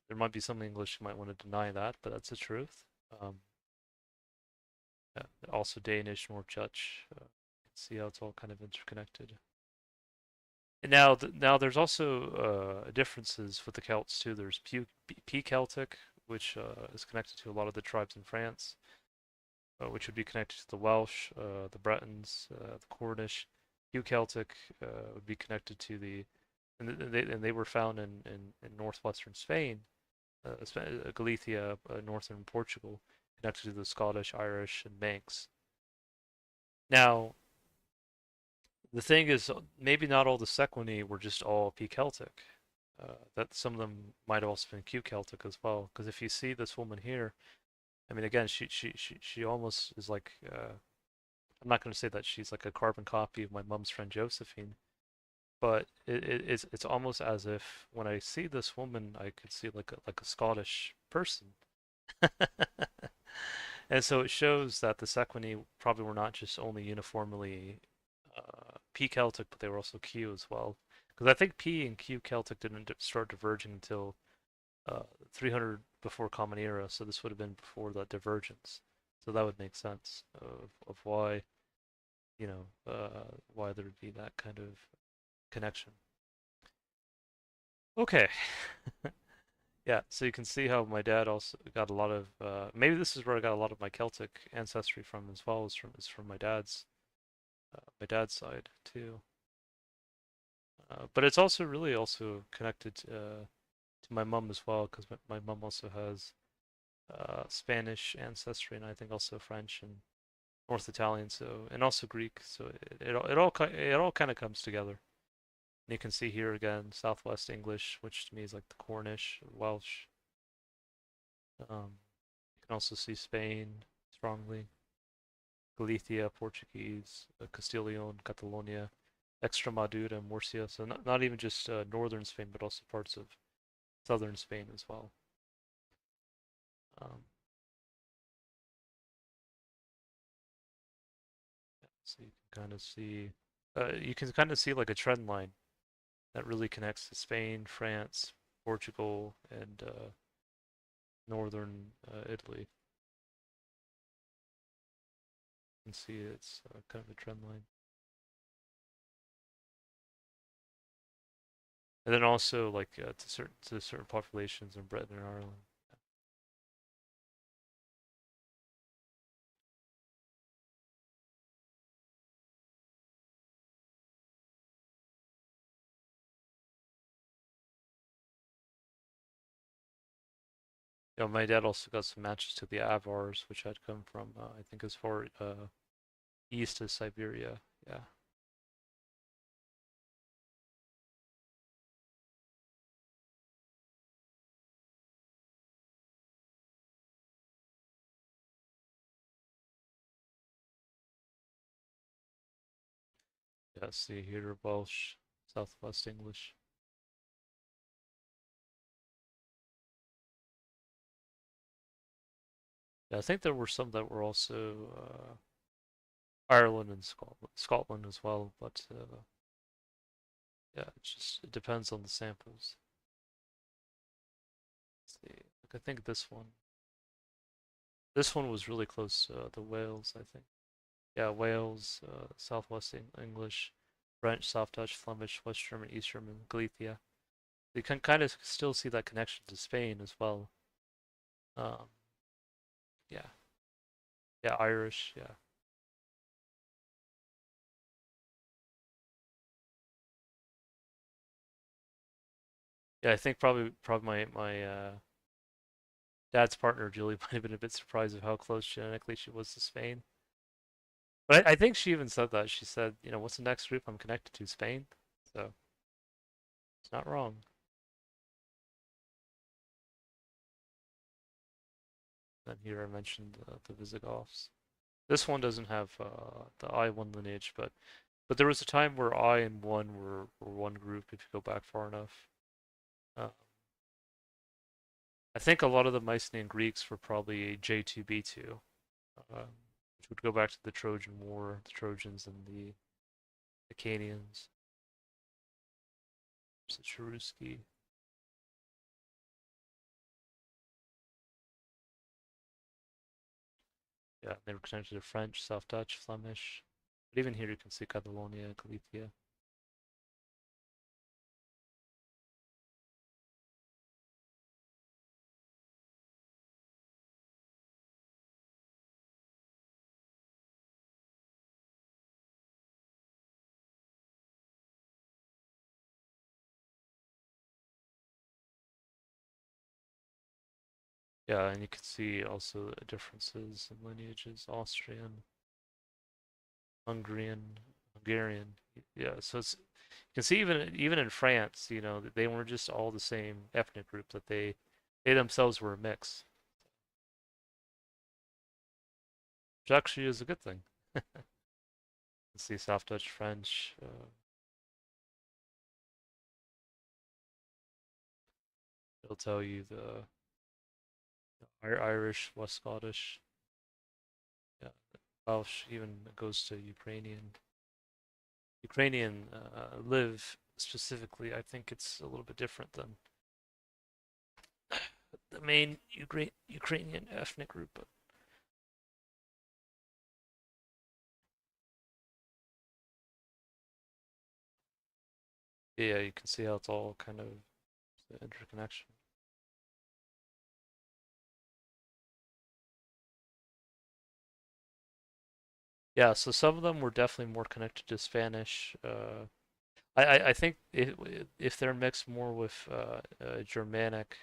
there might be some English who might want to deny that, but that's the truth. Um, yeah, also Danish, North Dutch. See how it's all kind of interconnected. And now there's also differences with the Celts too. There's P Celtic, which is connected to a lot of the tribes in France, which would be connected to the Welsh, the Bretons, the Cornish. Q Celtic would be connected to and they were found in northwestern Spain, Galicia, northern Portugal, connected to the Scottish, Irish, and Manx. Now, the thing is, maybe not all the Sequani were just all P Celtic. That some of them might have also been Q Celtic as well. Because if you see this woman here, I mean, again, she almost is like I'm not going to say that she's like a carbon copy of my mom's friend Josephine, but it's almost as if when I see this woman, I could see like a Scottish person. And so it shows that the Sequini probably were not just only uniformly P Celtic, but they were also Q as well. Because I think P and Q Celtic didn't start diverging until 300 before Common Era, so this would have been before that divergence. So that would make sense of why, why there would be that kind of connection. Okay. Yeah, so you can see how my dad also got a lot of maybe this is where I got a lot of my Celtic ancestry from as well, is from my dad's side too. But it's also really also connected to my mom as well, because my mom also has Spanish ancestry, and I think also French and North Italian, so and also Greek. So it all kind of comes together. And you can see here again Southwest English, which to me is like the Cornish, Welsh. You can also see Spain strongly, Galicia, Portuguese, Castilian, Catalonia, Extremadura, Murcia. So not even just northern Spain, but also parts of southern Spain as well. Um, so you can kind of see like a trend line that really connects to Spain, France, Portugal, and northern Italy. You can see it's kind of a trend line. And then also like to certain populations in Britain and Ireland. My dad also got some matches to the Avars, which had come from I think as far east as Siberia. Yeah, yeah. See here, Welsh, Southwest English. Yeah, I think there were some that were also Ireland and Scotland as well. But yeah, it depends on the samples. Let's see, like I think this one was really close to Wales. I think. Yeah, Wales, Southwest English, French, South Dutch, Flemish, West German, East German, Galicia. You can kind of still see that connection to Spain as well. Um, yeah, yeah, Irish, yeah, yeah. I think probably my dad's partner Julie might have been a bit surprised of how close genetically she was to Spain. But I think she even said that. She said, what's the next group I'm connected to? Spain. So it's not wrong. Then here I mentioned the Visigoths. This one doesn't have the I1 lineage, but there was a time where I and one were one group if you go back far enough. Uh, I think a lot of the Mycenaean Greeks were probably J2B2, which would go back to the Trojan War, the Trojans and the Acadians. There's the Cherusci. Yeah, they were connected to French, South Dutch, Flemish. But even here you can see Catalonia, Galicia. Yeah, and you can see also differences in lineages, Austrian, Hungarian. Yeah, so you can see even in France, they weren't just all the same ethnic group, that they themselves were a mix, which actually is a good thing. can see South Dutch, French. It'll tell you the Irish, West Scottish. Yeah, Welsh even goes to Ukrainian. Ukrainian live specifically. I think it's a little bit different than the main Ukrainian ethnic group. But yeah, you can see how it's all kind of the interconnection. Yeah, so some of them were definitely more connected to Spanish. I think if they're mixed more with Germanic,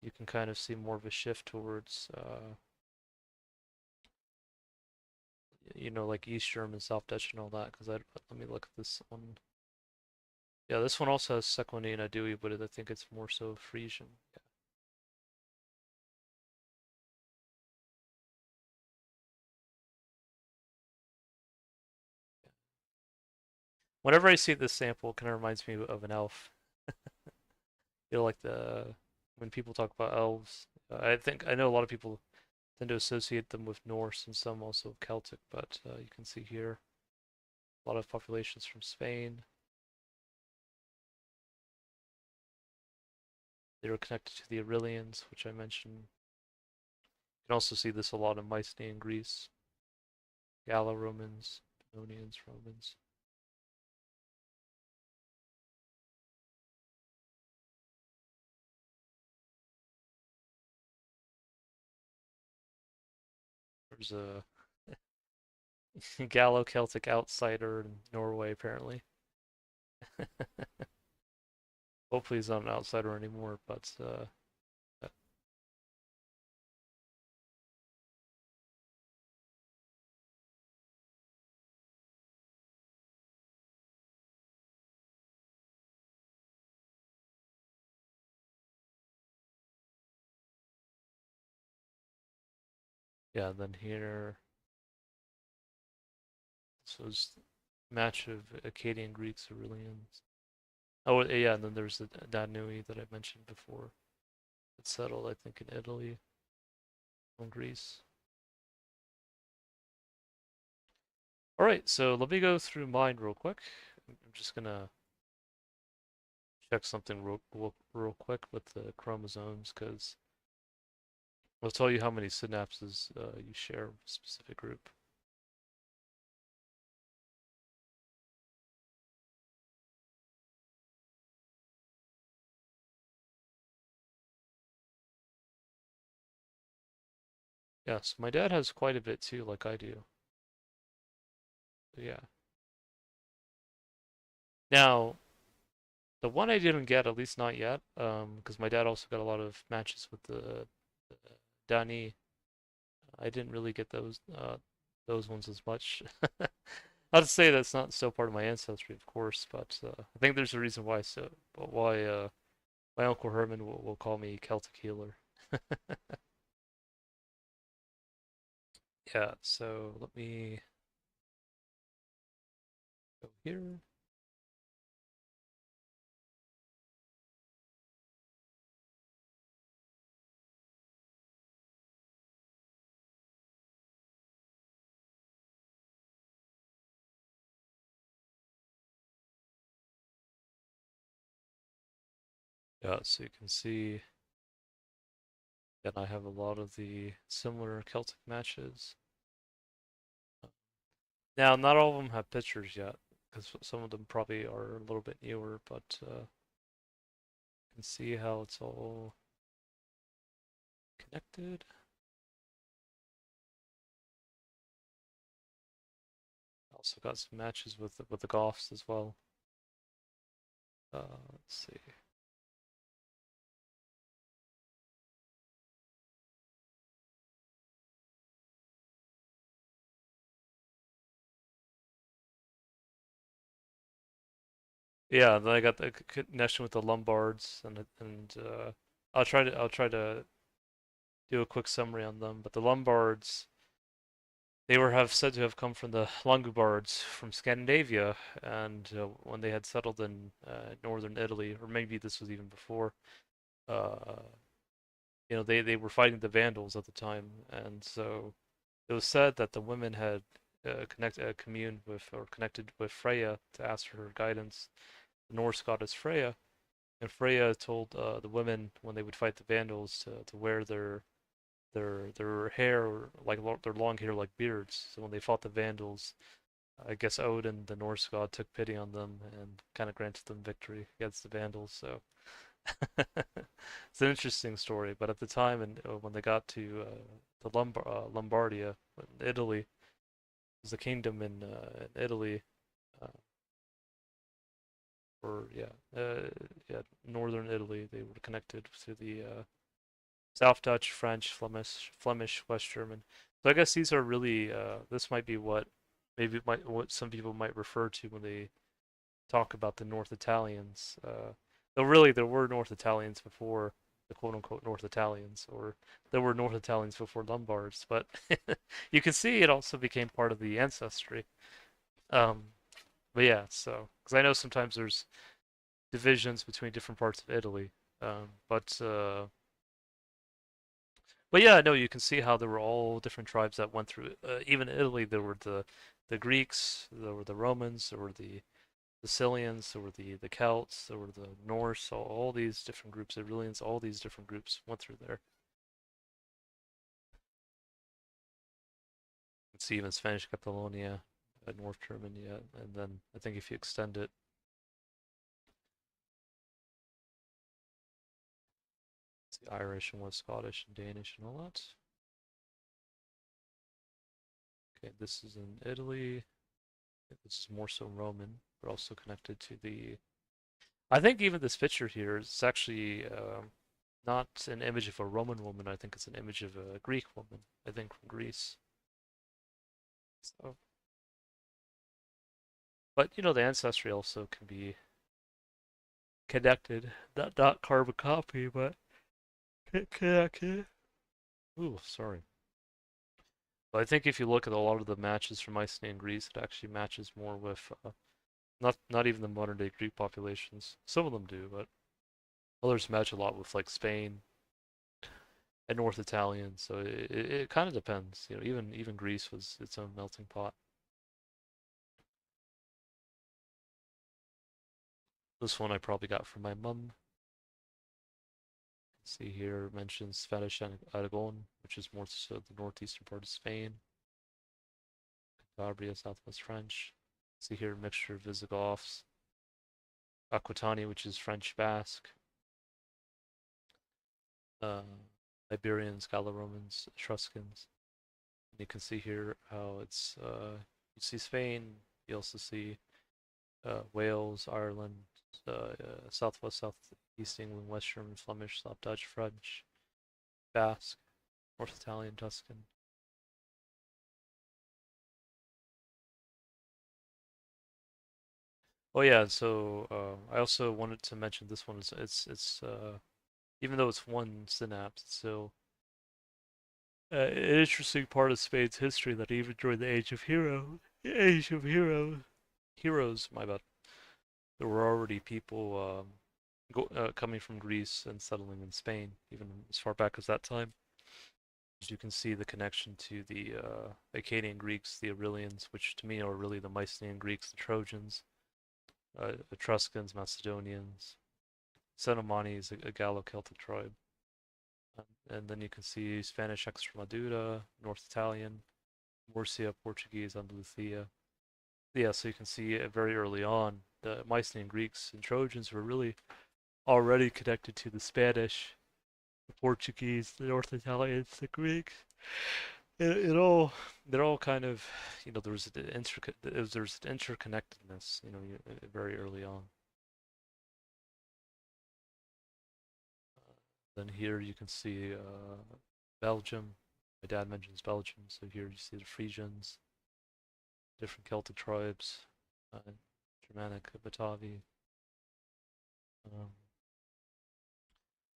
you can kind of see more of a shift towards like East German, South Dutch, and all that. Because let me look at this one. Yeah, this one also has Sequani and Adui, but I think it's more so Frisian. Yeah. Whenever I see this sample, it kind of reminds me of an elf. Like when people talk about elves, I know a lot of people tend to associate them with Norse and some also Celtic, but you can see here a lot of populations from Spain. They were connected to the Aurelians, which I mentioned. You can also see this a lot in Mycenaean Greece, Gallo-Romans, Pannonians, Romans. There's a Gallo-Celtic outsider in Norway, apparently. Hopefully he's not an outsider anymore, but yeah, then here, this was match of Akkadian Greeks, Aurelians. Oh, yeah, and then there's the Danui that I mentioned before. It settled, I think, in Italy from Greece. All right, so let me go through mine real quick. I'm just gonna check something real quick with the chromosomes because it'll tell you how many synapses you share with a specific group. Yeah, so my dad has quite a bit too, like I do. But yeah. Now, the one I didn't get, at least not yet, because my dad also got a lot of matches with the Dani. I didn't really get those ones as much. Not to say that's not still part of my ancestry, of course, but I think there's a reason why my Uncle Herman will call me Celtic Healer. Yeah, so let me go here. Yeah, so you can see that I have a lot of the similar Celtic matches. Now, not all of them have pictures yet, because some of them probably are a little bit newer, but you can see how it's all connected. Also got some matches with the Goths as well. Let's see. Yeah, then I got the connection with the Lombards, and I'll try to do a quick summary on them. But the Lombards, they were have said to have come from the Longobards from Scandinavia, and when they had settled in northern Italy, or maybe this was even before, uh, they were fighting the Vandals at the time, and so it was said that the women had communed with or connected with Freya to ask for her guidance, the Norse goddess Freya, and Freya told the women when they would fight the Vandals to wear their hair like their long hair like beards. So when they fought the Vandals, I guess Odin, the Norse god, took pity on them and kind of granted them victory against the Vandals. So it's an interesting story. But at the time, and when they got to Lombardia, in Italy, it was a kingdom in Italy, uh, or yeah, northern Italy. They were connected to the South Dutch, French, Flemish, West German. So I guess these are really this might be what what some people might refer to when they talk about the North Italians. Though really there were North Italians before the quote unquote North Italians, or there were North Italians before Lombards, but you can see it also became part of the ancestry. Um, but yeah, so because I know sometimes there's divisions between different parts of Italy, um, but uh, But yeah, no, you can see how there were all different tribes that went through. Even in Italy, there were the Greeks, there were the Romans, there were the Sicilians, there were the Celts, there were the Norse. All these different groups, the Aurelians, all these different groups went through there. You can see even Spanish Catalonia, North Germany, and then I think if you extend it, it's the Irish and West Scottish and Danish and all that. Okay, this is in Italy. This is more so Roman, but also connected to the I think even this picture here is actually not an image of a Roman woman. I think it's an image of a Greek woman. I think from Greece. So, but the ancestry also can be connected. Not carbon copy, but connected. Ooh, sorry. But I think if you look at a lot of the matches from Iceland and Greece, it actually matches more with not even the modern day Greek populations. Some of them do, but others match a lot with like Spain and North Italian, so it kind of depends. Even Greece was its own melting pot. This one I probably got from my mum. See here mentions Spanish Aragon, which is more so the northeastern part of Spain. Calabria, southwest French. See here mixture of Visigoths. Aquitania, which is French Basque. Uh, Iberians, Gallo-Romans, Etruscans. And you can see here how you see Spain. You also see Wales, Ireland, Southwest, Southeast England, West German, Flemish, South Dutch, French, Basque, North Italian, Tuscan. Oh yeah, so I also wanted to mention this one. It's even though it's one synapse, it's still an interesting part of Spain's history that even during the Age of Heroes, my bad, there were already people coming from Greece and settling in Spain, even as far back as that time. As you can see the connection to the Akkadian Greeks, the Aurelians, which to me are really the Mycenaean Greeks, the Trojans, Etruscans, Macedonians, Cenomani is a Gallo-Celtic tribe. And then you can see Spanish Extremadura, North Italian, Murcia, Portuguese, Andalusia. Yeah, so you can see very early on, the Mycenaean Greeks and Trojans were really already connected to the Spanish, the Portuguese, the North Italians, the Greeks. They're all kind of, there's an interconnectedness, very early on. Then here you can see Belgium. My dad mentions Belgium, so here you see the Frisians, different Celtic tribes, Germanic, Batavi. Um,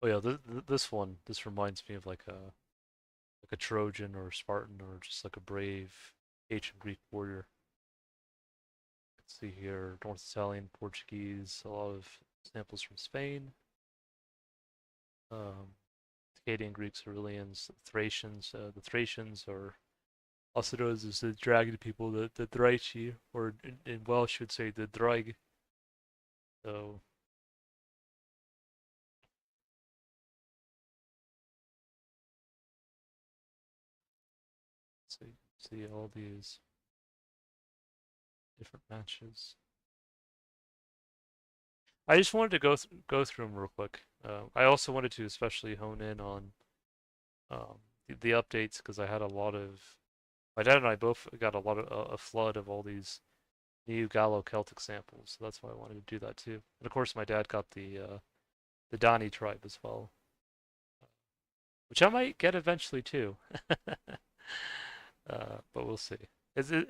oh yeah, this reminds me of like a Trojan or a Spartan or just like a brave. ancient Greek warrior. Let's see here, North Italian, Portuguese, a lot of samples from Spain. Um, Akkadian Greeks, Aurelians, Thracians. The Thracians are also known as the dragon people, the Thraci, or in Welsh, you would say the Draig. So, so you can see all these different matches. I just wanted to go through them real quick. I also wanted to especially hone in on the updates because I had a lot of my dad and I both got a lot of a flood of all these new Gallo-Celtic samples. So that's why I wanted to do that too. And of course, my dad got the Dani tribe as well, which I might get eventually too. But we'll see. Is it,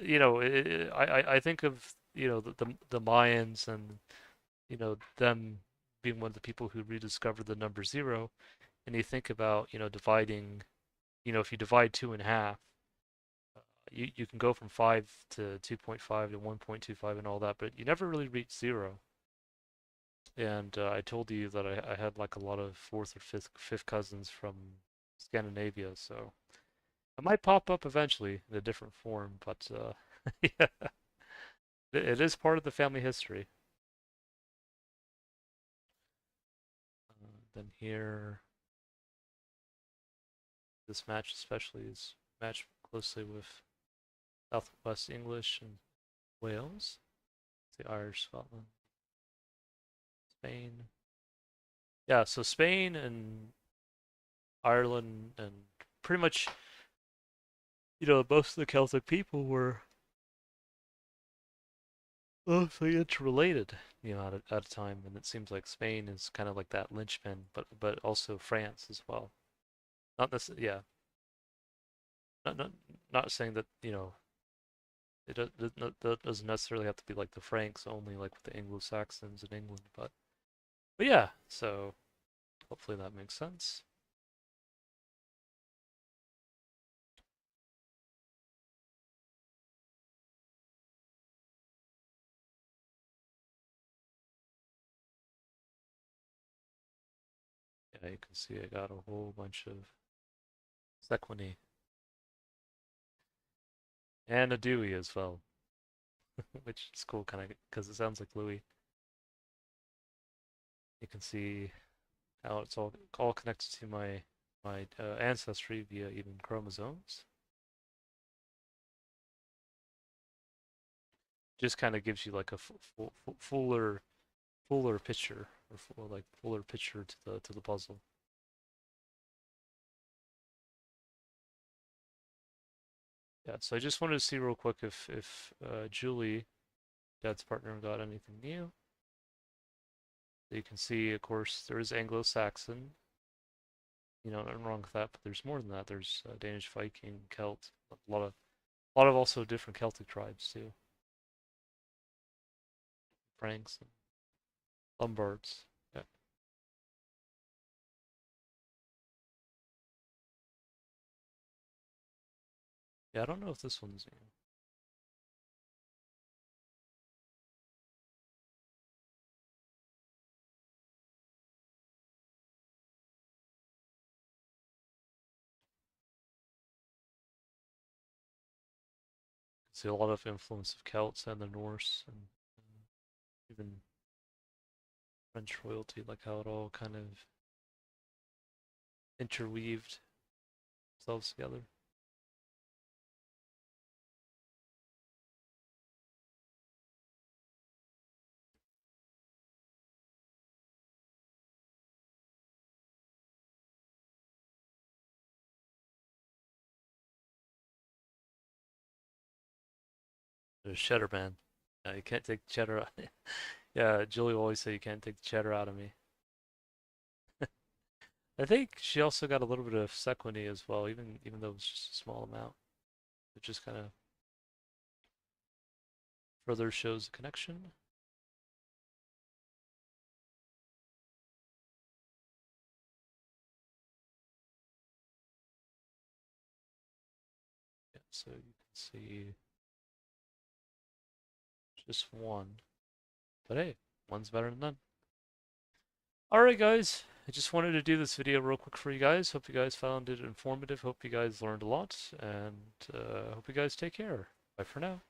I think of the Mayans and them being one of the people who rediscovered the number zero, and you think about dividing, if you divide two in half, you can go from 5 to 2.5 to 1.25 and all that, but you never really reach zero. And I told you that I had like a lot of fourth or fifth cousins from Scandinavia, so it might pop up eventually in a different form, but yeah, it is part of the family history. Then here, this match especially is matched closely with Southwest English and Wales, the Irish, Scotland, Spain. Yeah, so Spain and Ireland and pretty much, most of the Celtic people were mostly interrelated, at a time, and it seems like Spain is kind of like that linchpin, but also France as well. Not this, yeah, not saying that that doesn't necessarily have to be like the Franks only, like with the Anglo-Saxons in England, but yeah. So hopefully that makes sense. Yeah, you can see I got a whole bunch of Sequiny and a Dewey as well, which is cool, kind of, because it sounds like Louis. You can see how it's all connected to my ancestry via even chromosomes. Just kind of gives you like a fuller picture, or like fuller picture to the puzzle. Yeah, so I just wanted to see real quick if Julie, Dad's partner, got anything new. You can see, of course, there is Anglo-Saxon. Nothing wrong with that, but there's more than that. There's Danish, Viking, Celt, a lot of also different Celtic tribes too. Franks, and Lombards. Yeah. Yeah, I don't know if this one's new. See a lot of influence of Celts and the Norse and even French royalty, like how it all kind of interweaved themselves together. There's Cheddar Man. You can't take the cheddar out. Yeah, Julie will always say you can't take the cheddar out of me. I think she also got a little bit of Sequiny as well, even though it was just a small amount. It just kind of further shows the connection. Yeah, so you can see Just one. But hey, one's better than none. Alright guys, I just wanted to do this video real quick for you guys. Hope you guys found it informative. Hope you guys learned a lot. And hope you guys take care. Bye for now.